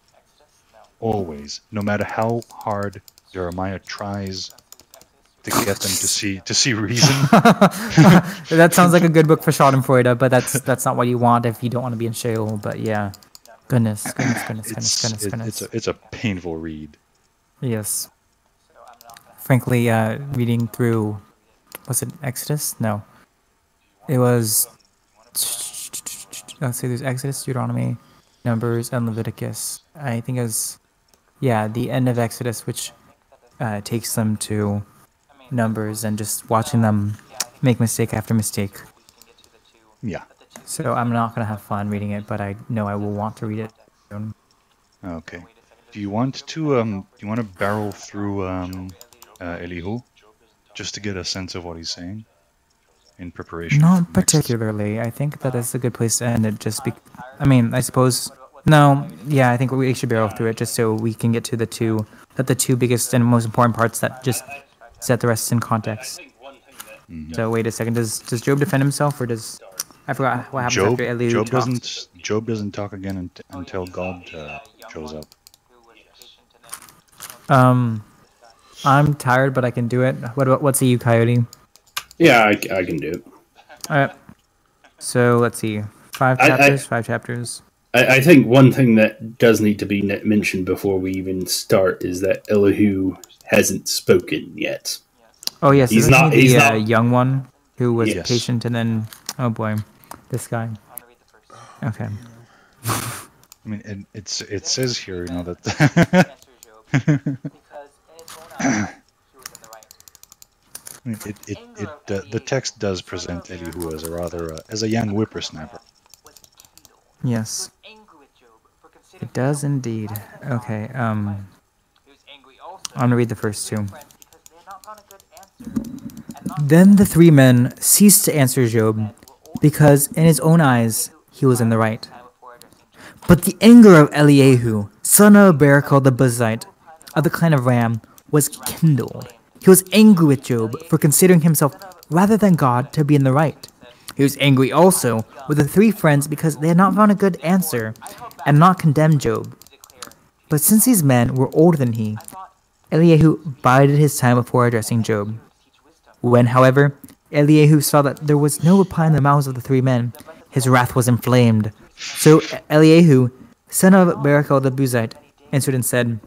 Always, no matter how hard Jeremiah tries to get them to see reason. That sounds like a good book for Schadenfreude, but that's not what you want if you don't want to be in Sheol. But yeah, goodness. It's a painful read. Yes. Frankly, reading through, was it Exodus? No, it was. Let's see. There's Exodus, Deuteronomy, Numbers, and Leviticus. I think it was, yeah, the end of Exodus, which takes them to Numbers, and just watching them make mistake after mistake. Yeah. So I'm not gonna have fun reading it, but I know I will want to read it soon. Okay. Do you want to barrel through Elihu, just to get a sense of what he's saying in preparation? Not particularly. I think that is a good place to end it. I mean, I suppose. No, yeah, I think we should barrel through it just so we can get to the two biggest and most important parts that just set the rest in context. So wait a second. Does Job defend himself, or does I forgot what happens after Elihu talks? Job doesn't talk again until God shows up. I'm tired, but I can do it. What say you, Coyote? Yeah, I can do it. All right. So let's see. 5 chapters. 5 chapters. I think one thing that does need to be mentioned before we even start is that Elihu hasn't spoken yet. Oh yes, he's not the not young one who was patient, and then oh boy, this guy. Okay. I mean, it says here, you know, that. I mean, the text does present Elihu as a rather as a young whippersnapper. Yes. It does indeed. Okay, I'm gonna read the first two. Then the three men ceased to answer Job, because in his own eyes he was in the right. But the anger of Elihu, son of Barachel the Buzite, of the clan of Ram, was kindled. He was angry with Job for considering himself rather than God to be in the right. He was angry also with the three friends because they had not found a good answer and not condemned Job. But since these men were older than he, Elihu bided his time before addressing Job. When, however, Elihu saw that there was no reply in the mouths of the three men, his wrath was inflamed. So Elihu, son of Barachel the Buzite, answered and said,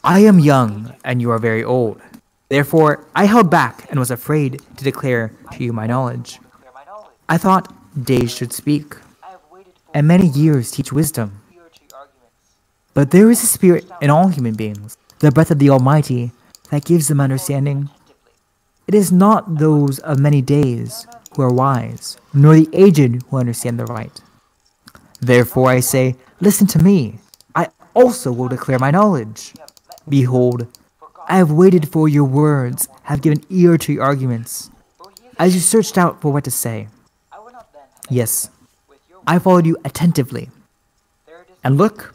I am young, and you are very old. Therefore I held back and was afraid to declare to you my knowledge. I thought days should speak, and many years teach wisdom. But there is a spirit in all human beings, the breath of the Almighty, that gives them understanding. It is not those of many days who are wise, nor the aged who understand the right. Therefore I say, listen to me. I also will declare my knowledge. Behold, I have waited for your words, have given ear to your arguments, as you searched out for what to say. Yes, I followed you attentively. And look,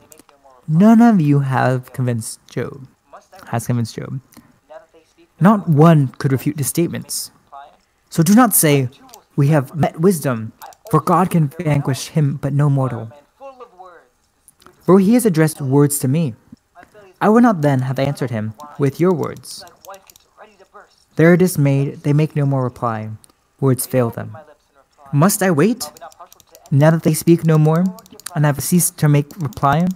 none of you has convinced Job. Not one could refute his statements. So do not say, we have met wisdom, for God can vanquish him but no mortal. For he has addressed words to me. I would not then have answered him with your words. They are dismayed, they make no more reply. Words fail them. Must I wait? Now that they speak no more, and have ceased to make reply?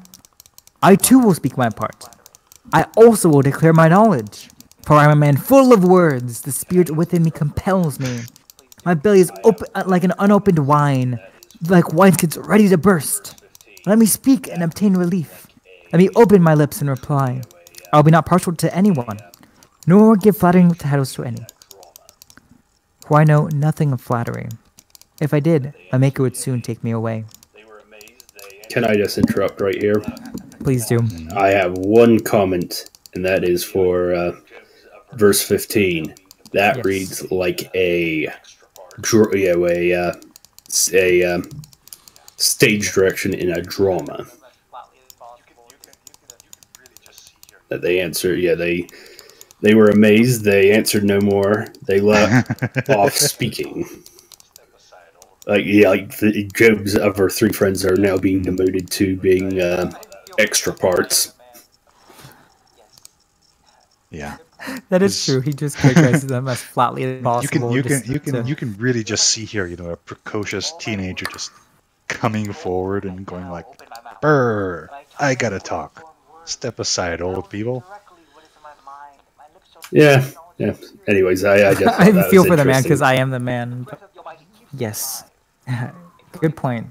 I too will speak my part. I also will declare my knowledge. For I am a man full of words, the spirit within me compels me. My belly is open like an unopened wine, like wineskins ready to burst. Let me speak and obtain relief. Let me open my lips and reply. I will be not partial to anyone, nor give flattering titles to any. For I know nothing of flattery. If I did, my maker would soon take me away. Can I just interrupt right here? Please do. I have one comment, and that is for verse 15. That reads like a stage direction in a drama. That they answered, they were amazed. They answered no more. They left off speaking. Job's other three friends are now being demoted to being extra parts. Yeah, that is true. He just characterizes them as flatly impossible. You can really just see here, you know, a precocious teenager just coming forward and going like, "Brr, I gotta talk. Step aside, old people." Yeah. Anyways, I just I feel for the man because I am the man. Yes, good point.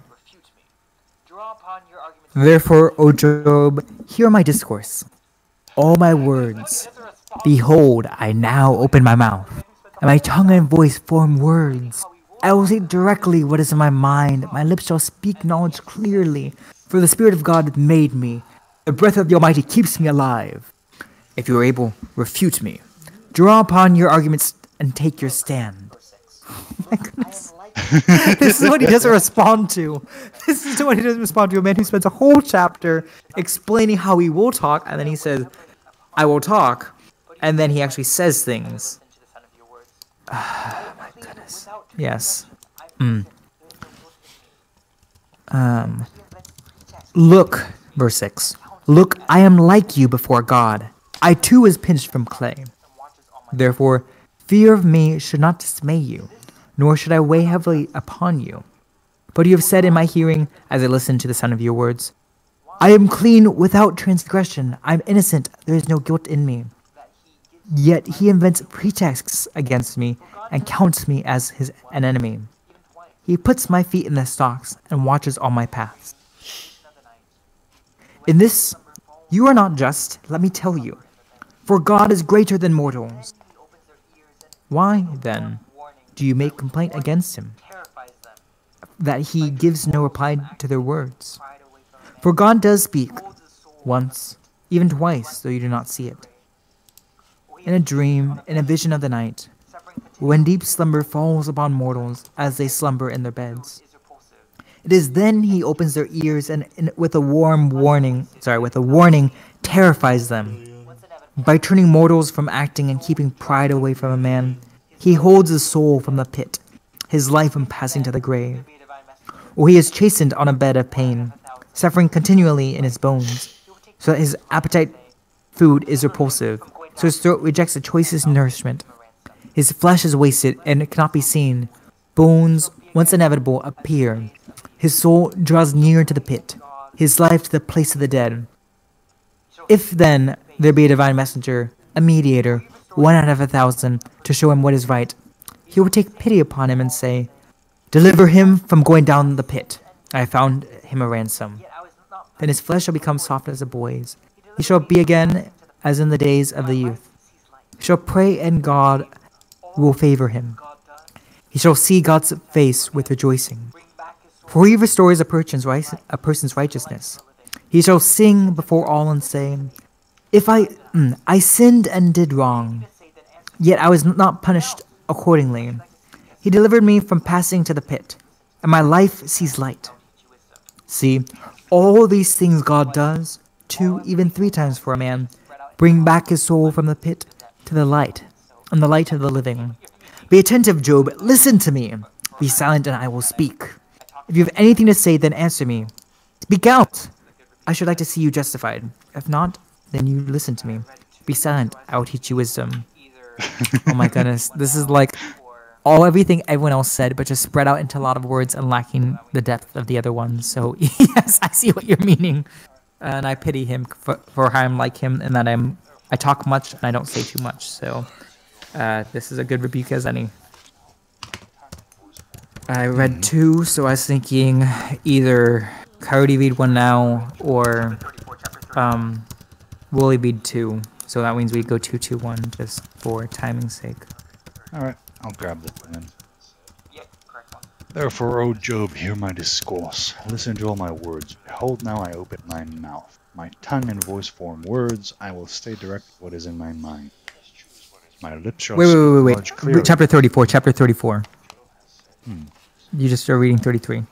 Therefore, O Job, hear my discourse, all my words. Behold, I now open my mouth, and my tongue and voice form words. I will say directly what is in my mind. My lips shall speak knowledge clearly, for the Spirit of God made me. The breath of the Almighty keeps me alive. If you are able, refute me. Draw upon your arguments and take your stand. Oh my goodness. This is what he doesn't respond to. This is what he doesn't respond to. A man who spends a whole chapter explaining how he will talk, and then he says, I will talk, and then he actually says things. Oh my goodness. Yes. Look, verse 6. Look, I am like you before God. I too was pinched from clay. Therefore, fear of me should not dismay you, nor should I weigh heavily upon you. But you have said in my hearing, as I listened to the sound of your words, I am clean without transgression. I am innocent. There is no guilt in me. Yet he invents pretexts against me and counts me as an enemy. He puts my feet in the stocks and watches all my paths. In this, you are not just, let me tell you. For God is greater than mortals. Why, then, do you make complaint against him? That he gives no reply to their words. For God does speak, once, even twice, though you do not see it. In a dream, in a vision of the night, when deep slumber falls upon mortals as they slumber in their beds. It is then he opens their ears and with a warning, terrifies them. By turning mortals from acting and keeping pride away from a man, he holds his soul from the pit, his life from passing to the grave. Or he is chastened on a bed of pain, suffering continually in his bones, so that his appetite food is repulsive, so his throat rejects the choicest nourishment. His flesh is wasted and it cannot be seen. Bones, once inevitable, appear. His soul draws near to the pit, his life to the place of the dead. If then there be a divine messenger, a mediator, 1 out of 1,000, to show him what is right, he will take pity upon him and say, "Deliver him from going down the pit. I have found him a ransom." Then his flesh shall become soft as a boy's. He shall be again as in the days of the youth. He shall pray and God will favor him. He shall see God's face with rejoicing. For he restores a person's righteousness. He shall sing before all and say, "If I sinned and did wrong, yet I was not punished accordingly. He delivered me from passing to the pit, and my life sees light." See, all these things God does, 2, even 3 times for a man, bring back his soul from the pit to the light, and the light of the living. Be attentive, Job, listen to me. Be silent and I will speak. If you have anything to say, then answer me. Speak out! I should like to see you justified. If not, then you listen to me. Be silent, I will teach you wisdom. Oh my goodness, this is like everything everyone else said, but just spread out into a lot of words and lacking the depth of the other ones. So yes, I see what you're meaning. And I pity him for how I'm like him, and that I talk much and I don't say too much. So this is a good rebuke as any. I read 2, so I was thinking either Coyote read 1 now or Wooly read 2. So that means we go 2, 2, 1 just for timing's sake. Alright, I'll grab this then. Therefore, O Job, hear my discourse. Listen to all my words. Behold, now I open my mouth. My tongue and voice form words. I will state direct what is in my mind. My lips shall wait. Clearly. Chapter 34. You just started reading 33.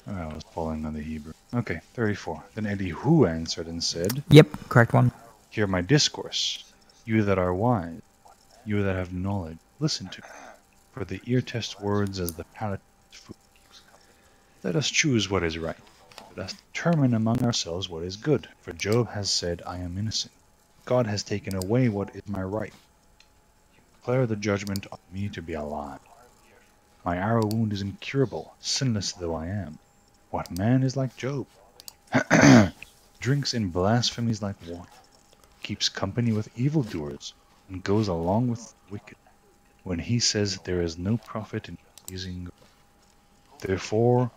Oh, I was falling on the Hebrew. Okay, 34. Then Elihu answered and said, Yep, correct one. Hear my discourse. You that are wise, you that have knowledge, listen to me. For the ear tests words as the palate tests food. Let us choose what is right. Let us determine among ourselves what is good. For Job has said, I am innocent. God has taken away what is my right. Declare the judgment on me to be a lie. My arrow wound is incurable, sinless though I am. What man is like Job? Drinks in blasphemies like water, keeps company with evildoers, and goes along with the wicked, when he says there is no profit in pleasing God. Therefore,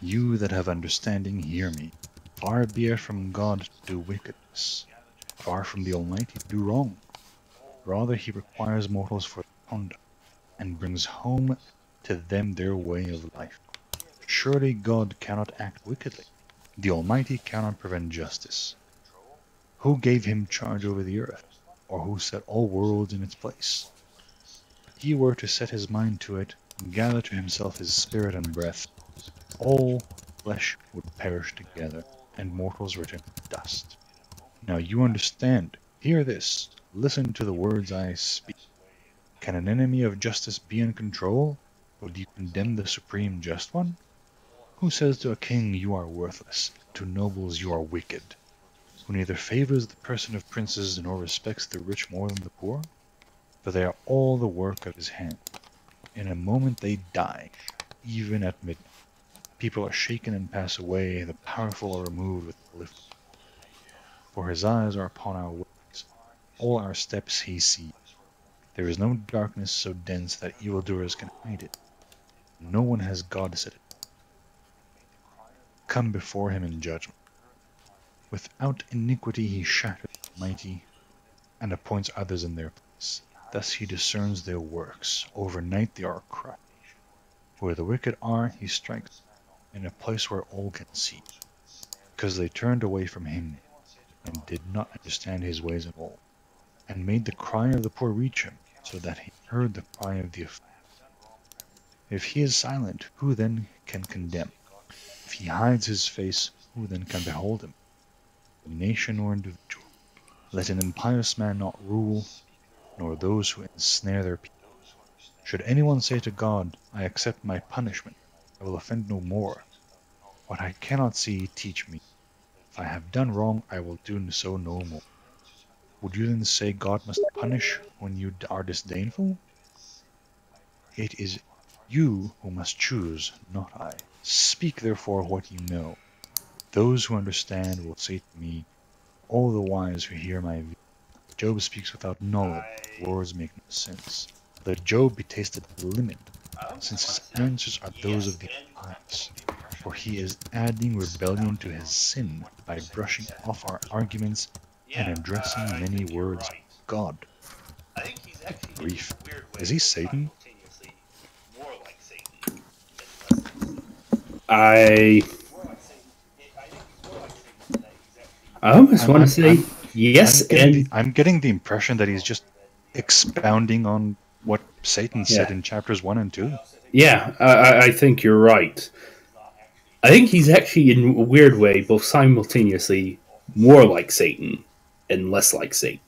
you that have understanding, hear me. Far be it from God to do wickedness, far from the Almighty to do wrong. Rather he requires mortals for conduct, and brings home to them their way of life. Surely God cannot act wickedly. The Almighty cannot prevent justice. Who gave him charge over the earth, or who set all worlds in its place? If he were to set his mind to it, and gather to himself his spirit and breath, all flesh would perish together, and mortals return to dust. Now you understand. Hear this. Listen to the words I speak. Can an enemy of justice be in control, or do you condemn the supreme just one? Who says to a king, you are worthless, to nobles you are wicked, who neither favors the person of princes nor respects the rich more than the poor? For they are all the work of his hand. In a moment they die, even at midnight. People are shaken and pass away, the powerful are removed with the lift. For his eyes are upon our ways, all our steps he sees. There is no darkness so dense that evildoers can hide it. No one has God set it. Come before him in judgment. Without iniquity he shatters the mighty, and appoints others in their place. Thus he discerns their works. Overnight they are crushed. Where the wicked are, he strikes, in a place where all can see. Because they turned away from him, and did not understand his ways at all, and made the cry of the poor reach him, so that he heard the cry of the afflicted. If he is silent, who then can condemn? If he hides his face, who then can behold him? Nation or individual. Let an impious man not rule, nor those who ensnare their people. Should anyone say to God, I accept my punishment, I will offend no more. What I cannot see, teach me. If I have done wrong, I will do so no more. Would you then say God must punish when you are disdainful? It is you who must choose, not I. Speak therefore what you know. Those who understand will say to me, all the wise who hear my view. Job speaks without knowledge, words make no sense. Let Job be tasted to the limit, since his answers are those of the pious. For he is adding rebellion to his sin by brushing off our arguments and addressing many words of God. Grief. Is he Satan? I almost want to say yes, I'm getting the impression that he's just expounding on what Satan said in chapters 1 and 2. Yeah, I think you're right. I think he's actually, in a weird way, both simultaneously more like Satan and less like Satan.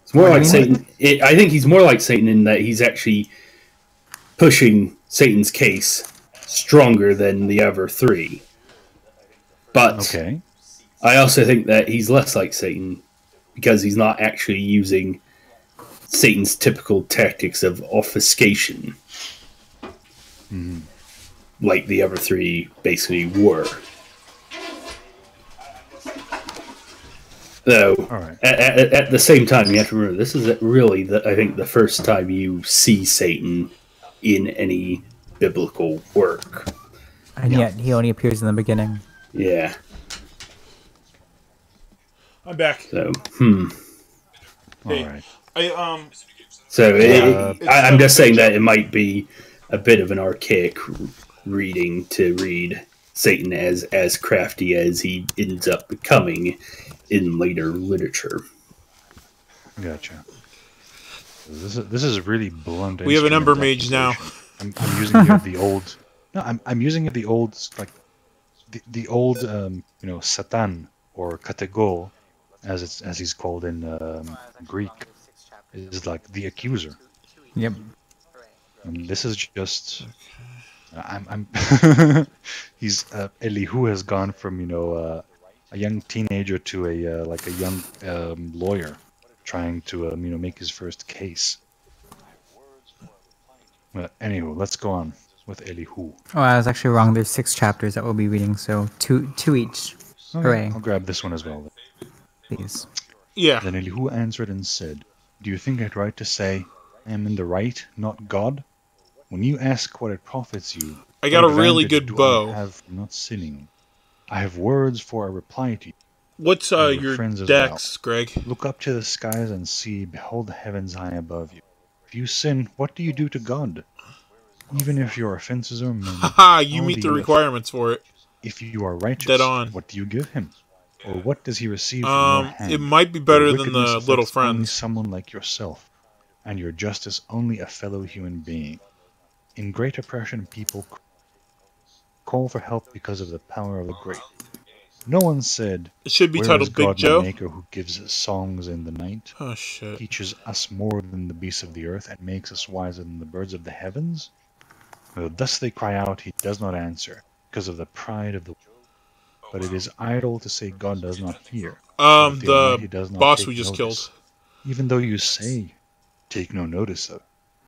It's more like Satan. I think he's more like Satan in that he's actually pushing Satan's case stronger than the other three. But I also think that he's less like Satan because he's not actually using Satan's typical tactics of obfuscation like the other three basically were. Though, at the same time, you have to remember, this is really, I think, the first time you see Satan in any biblical work. And yet, he only appears in the beginning. Yeah. I'm back. So, Hey, Alright. I'm just saying that it might be a bit of an archaic reading to read Satan as crafty as he ends up becoming in later literature. Gotcha. This is really blunt. We have an Ember Mage now. I'm using here the old. No, I'm using the old, like the old Satan or Kategol, as he's called in Greek, is like the accuser. Yep. And this is just. He's Elihu has gone from a young teenager to a young lawyer, trying to make his first case. Anywho, let's go on with Elihu. Oh, I was actually wrong. There's 6 chapters that we'll be reading, so two each. Okay, Hooray! I'll grab this one as well. Please. Yeah. Then Elihu answered and said, "Do you think it right to say, I am in the right, not God? When you ask what it profits you, I got a really advantage good do bow. I have from not sinning? I have words for a reply to you. What's your dex, Greg? Look up to the skies and see, behold the heavens high above you. If you sin, what do you do to God? Even if your offenses are many, haha, you meet the requirements for it. If you are righteous, Dead on. what do you give him? Or what does he receive from your hand? It might be better Your than the wickedness Little affects only Friends. someone like yourself, and your justice only a fellow human being. In great oppression, people call for help because of the power of the great. No one said, It should be "Where titled is Big God, Joe?" my maker, who gives us songs in the night, Oh shit. teaches us more than the beasts of the earth, and makes us wiser than the birds of the heavens?" Thus they cry out, he does not answer, because of the pride of the world. But it is idle to say God does not hear. The boss we just killed. Even though you say, take no notice of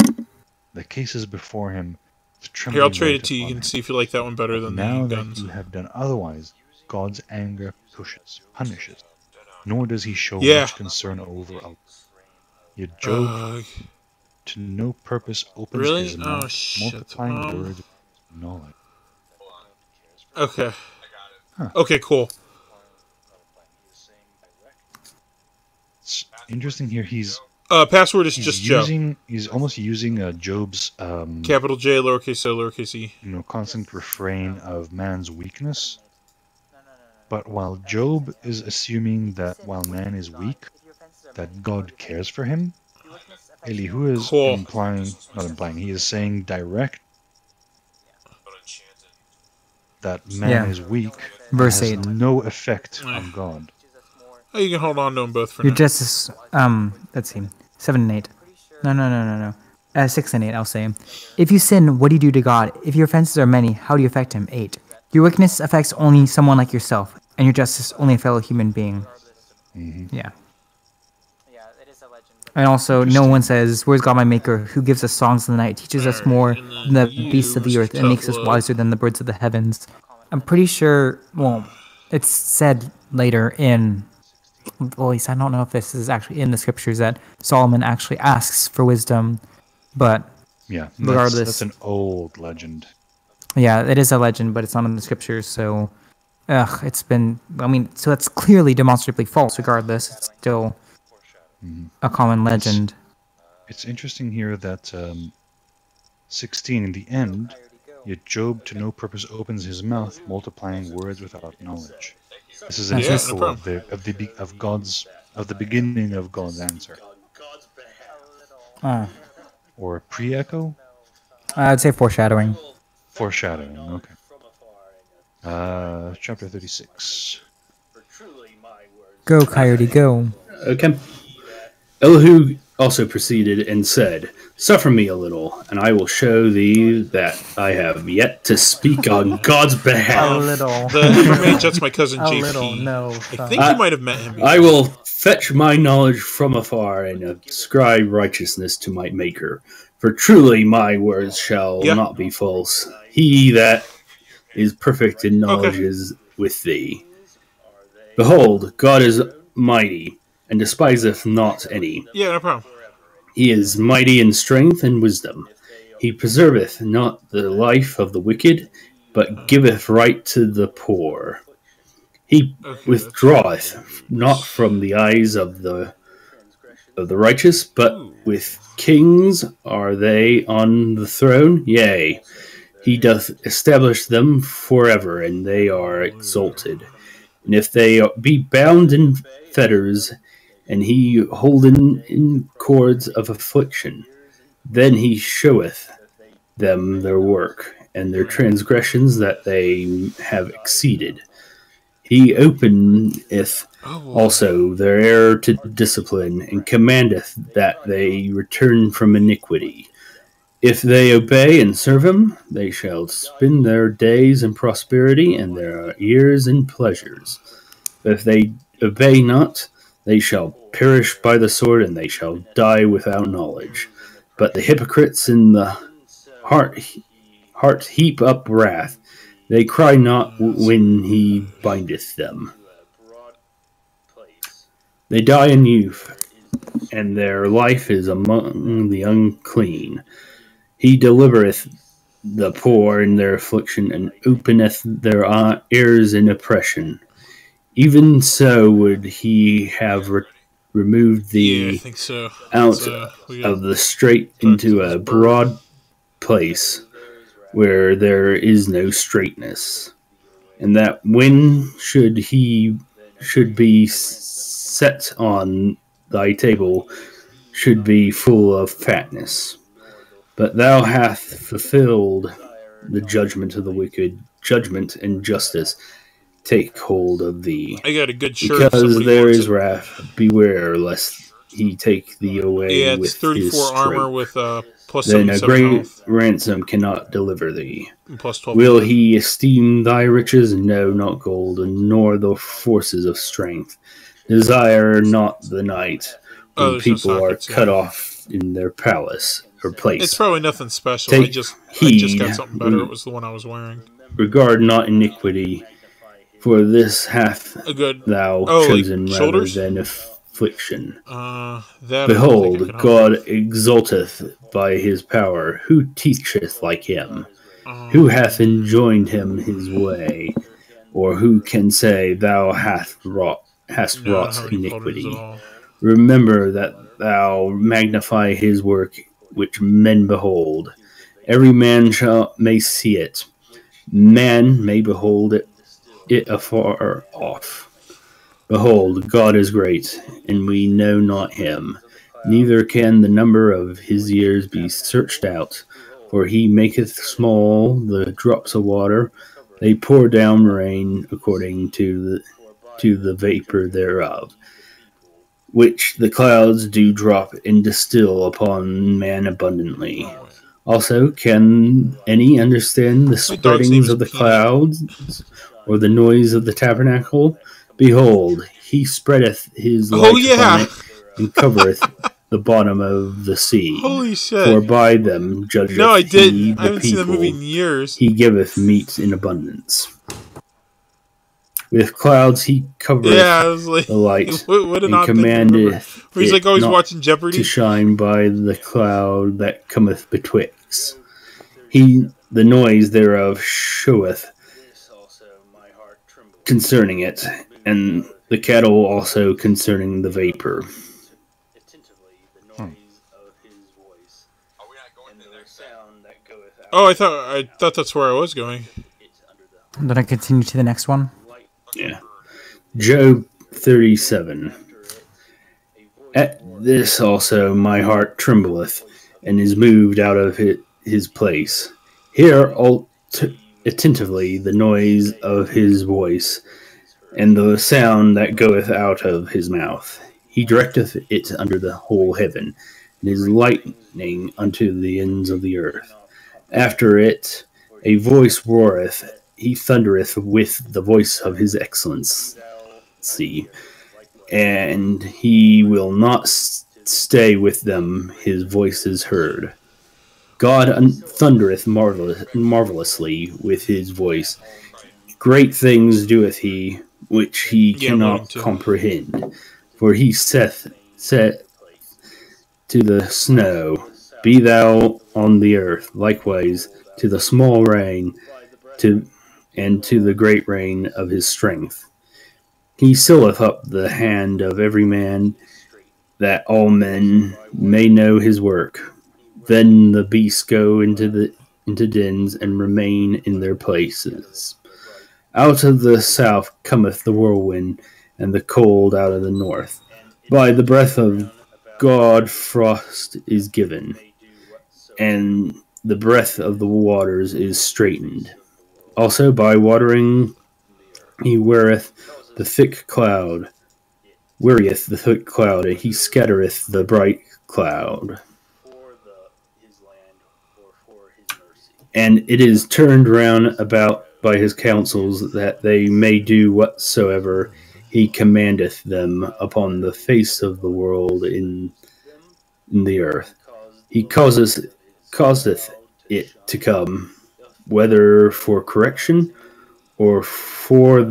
it. The case is before him. Here, I'll trade it to you. You can see if you like that one better than Now the that guns. you have done otherwise, God's anger punishes, nor does he show Yeah. much concern over us. Yet Job, to no purpose, opens Really? his Oh, mouth, shit. multiplying words of knowledge. Okay. Okay, cool. It's interesting here. He's password is just Joe. He's almost using Job's capital J, lowercase o, lowercase e. Constant refrain of man's weakness. But while Job is assuming that while man is weak, that God cares for him, Elihu is he is saying direct that man is weak, Verse has 8. no effect on God. Oh, you can hold on to them both for Your now. justice, let's see, 7 and 8. No. 6 and 8, I'll say. If you sin, what do you do to God? If your offenses are many, how do you affect him? 8. Your wickedness affects only someone like yourself, and your justice only a fellow human being. Mm-hmm. Yeah. And also, no one says, "Where's God my maker, who gives us songs in the night, teaches us more than the beasts of the earth, and makes us wiser than the birds of the heavens." I'm pretty sure, well, it's said later in, well, at least I don't know if this is actually in the scriptures, that Solomon actually asks for wisdom, but yeah, regardless. That's an old legend. Yeah, it is a legend, but it's not in the scriptures, so, it's been, so that's clearly demonstrably false regardless. It's still a common legend. It's interesting here that 16 in the end, yet Job to no purpose opens his mouth, multiplying words without knowledge. This is an echo of the beginning of God's answer. Or pre-echo? I'd say foreshadowing. Foreshadowing, okay. Chapter 36. Go, Coyote, go. Okay. Elihu also proceeded and said, "Suffer me a little, and I will show thee that I have yet to speak on God's behalf." A little. That's my cousin JP. A little, no. I think you might have met him before. I will fetch my knowledge from afar and ascribe righteousness to my Maker. For truly my words shall not be false. He that is perfect in knowledge is with thee. Behold, God is mighty, and despiseth not any. Yeah, no problem. He is mighty in strength and wisdom. He preserveth not the life of the wicked, but giveth right to the poor. He withdraweth not from the eyes of the righteous, but with kings are they on the throne. Yea, he doth establish them forever, and they are exalted. And if they be bound in fetters, and he holden in cords of affliction, then he showeth them their work, and their transgressions that they have exceeded. He openeth also their error to discipline, and commandeth that they return from iniquity. If they obey and serve him, they shall spend their days in prosperity, and their years in pleasures. But if they obey not, they shall perish by the sword, and they shall die without knowledge. But the hypocrites in the heart heap up wrath. They cry not when he bindeth them. They die in youth, and their life is among the unclean. He delivereth the poor in their affliction, and openeth their ears in oppression. Even so would he have removed the out of the strait into a broad place where there is no straightness, and that when should be set on thy table should be full of fatness. But thou hast fulfilled the judgment of the wicked. Judgment and justice take hold of thee. I got a good shirt. Because there is wrath, beware lest he take thee away. Yeah, it's with 34 his armor with plus then a 77 great health. ransom cannot deliver thee. Plus 12. Will he esteem thy riches? No, not gold, nor the forces of strength. Desire not the night when people are cut off in their palace or place. It's probably nothing special. Take I just heed, got something better. It was the one I was wearing. Regard not iniquity, for this hath thou chosen rather than affliction. Behold, God exalteth by his power. Who teacheth like him? Who hath enjoined him his way? Or who can say, thou hast wrought iniquity? Remember that thou magnify his work which men behold. Every man may see it. Man may behold it afar off. Behold, God is great, and we know not him. Neither can the number of his years be searched out. For he maketh small the drops of water, they pour down rain according to the vapor thereof, which the clouds do drop and distill upon man abundantly. Also, can any understand the spreadings of the clouds, or the noise of the tabernacle? Behold, he spreadeth his light upon it, and covereth the bottom of the sea. Holy shit. For by them judgeth I didn't. he I haven't the seen the movie people. in years. He giveth meat in abundance. With clouds he covereth I was like, the light, what an and odd thing to remember. commandeth He's like it always not watching Jeopardy. to shine by the cloud that cometh betwixt. The noise thereof showeth concerning it, and the cattle also concerning the vapor. Oh, I thought that's where I was going. Then I continue to the next one. Yeah. Job 37. At this also my heart trembleth, and is moved out of his place. Hear attentively the noise of his voice, and the sound that goeth out of his mouth. He directeth it under the whole heaven, and his lightning unto the ends of the earth. After it a voice roareth, he thundereth with the voice of his excellency, and he will not stay with them, his voice is heard. God thundereth marvelously with his voice. Great things doeth he, which he cannot comprehend. For he saith to the snow, Be thou on the earth, likewise to the small rain, and to the great rain of his strength. He sealeth up the hand of every man, that all men may know his work. Then the beasts go into dens and remain in their places. Out of the south cometh the whirlwind, and the cold out of the north. By the breath of God frost is given, and the breath of the waters is straitened. Also by watering he wearieth the thick cloud, and he scattereth the bright cloud. And it is turned round about by his counsels, that they may do whatsoever he commandeth them upon the face of the world in the earth. He causeth it to come, whether for correction, or for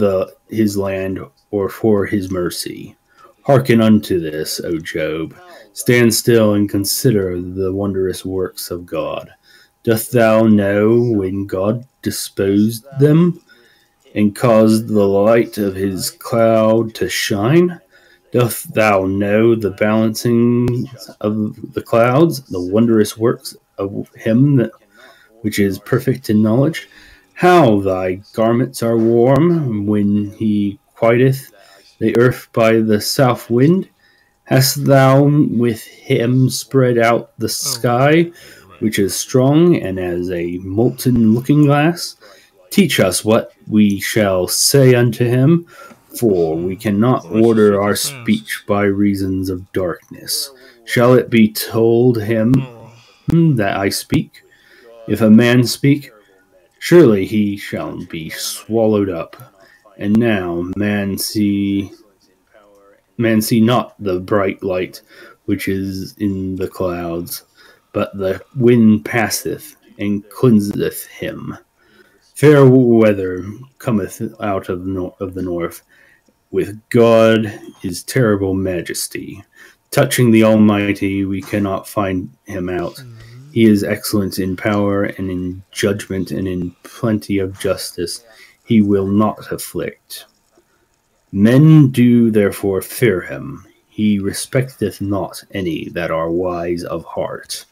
his land, or for his mercy. Hearken unto this, O Job. Stand still and consider the wondrous works of God. Doth thou know when God disposed them, and caused the light of his cloud to shine? Doth thou know the balancing of the clouds, the wondrous works of him which is perfect in knowledge? How thy garments are warm when he quieteth the earth by the south wind? Hast thou with him spread out the sky, which is strong and as a molten looking glass? Teach us what we shall say unto him, for we cannot order our speech by reasons of darkness. Shall it be told him that I speak? If a man speak, surely he shall be swallowed up. And now man see not the bright light which is in the clouds, but the wind passeth and cleanseth him. Fair weather cometh out of the north. With God is terrible majesty. Touching the Almighty, we cannot find him out. He is excellent in power and in judgment and in plenty of justice. He will not afflict. Men do therefore fear him. He respecteth not any that are wise of heart.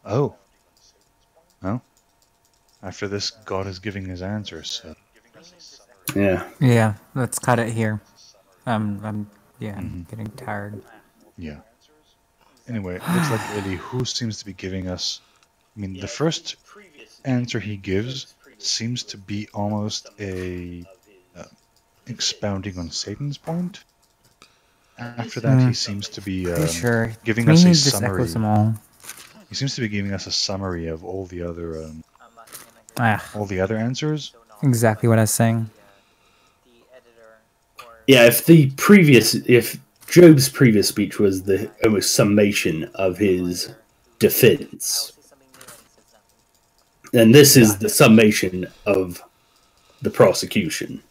Oh. No. After this, God is giving his answers. So. Yeah. Yeah, let's cut it here. I'm getting tired. Yeah. Anyway, it looks like really who seems to be giving us. I mean, the first answer he gives seems to be almost a expounding on Satan's point. After that, he seems to be giving us a summary. He seems to be giving us a summary of all the other answers. Exactly what I was saying. Yeah, if Job's previous speech was the almost summation of his defense, then this is the summation of the prosecution.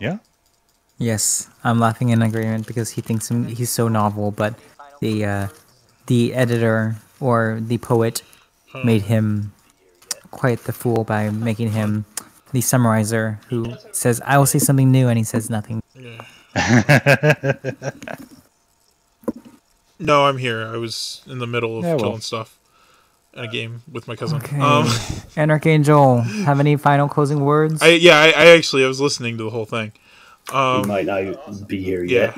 Yeah? Yes, I'm laughing in agreement because he thinks he's so novel, but the editor or the poet made him quite the fool by making him the summarizer who says, I will say something new, and he says nothing. Yeah. No, I'm here. I was in the middle of killing stuff in a game with my cousin. Okay. And Archangel, have any final closing words? I was listening to the whole thing. He might not be here yet.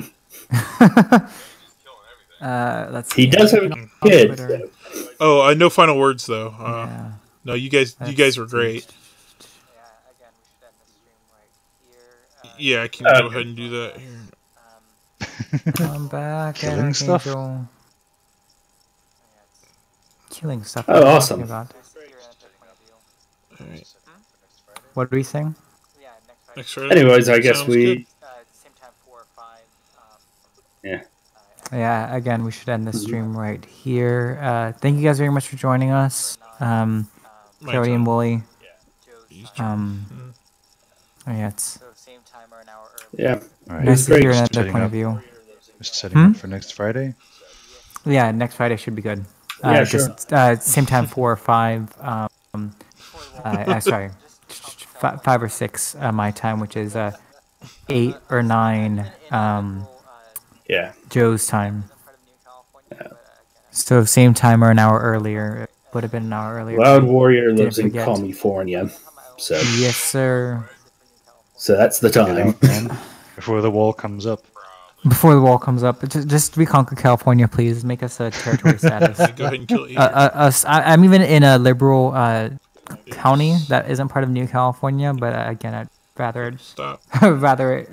Let's he does have a kid. Oh, no final words though. No, you guys were great. Yeah, I can go ahead and do that here. Come back, killing stuff. Killing stuff. Oh, awesome! About. What are we saying? Next Friday. Anyways, I guess we. Yeah. Yeah. Again, we should end the stream right here. Thank you guys very much for joining us. Cody and Wooly. It's. Yeah. All right. Nice to hear another point of view. Just setting up for next Friday. Yeah, next Friday should be good. Yeah, sure. Just, same time, 4 or 5. Sorry, 5 or 6 my time, which is 8 or 9. Joe's time. So same time or an hour earlier. It would have been an hour earlier. Loud Warrior lives in California, so yes, sir. So that's the time. Before the wall comes up. Before the wall comes up, just reconquer California, please. Make us a territory status. Go ahead and kill you. I'm even in a liberal county that isn't part of New California, but again, I'd rather stop. rather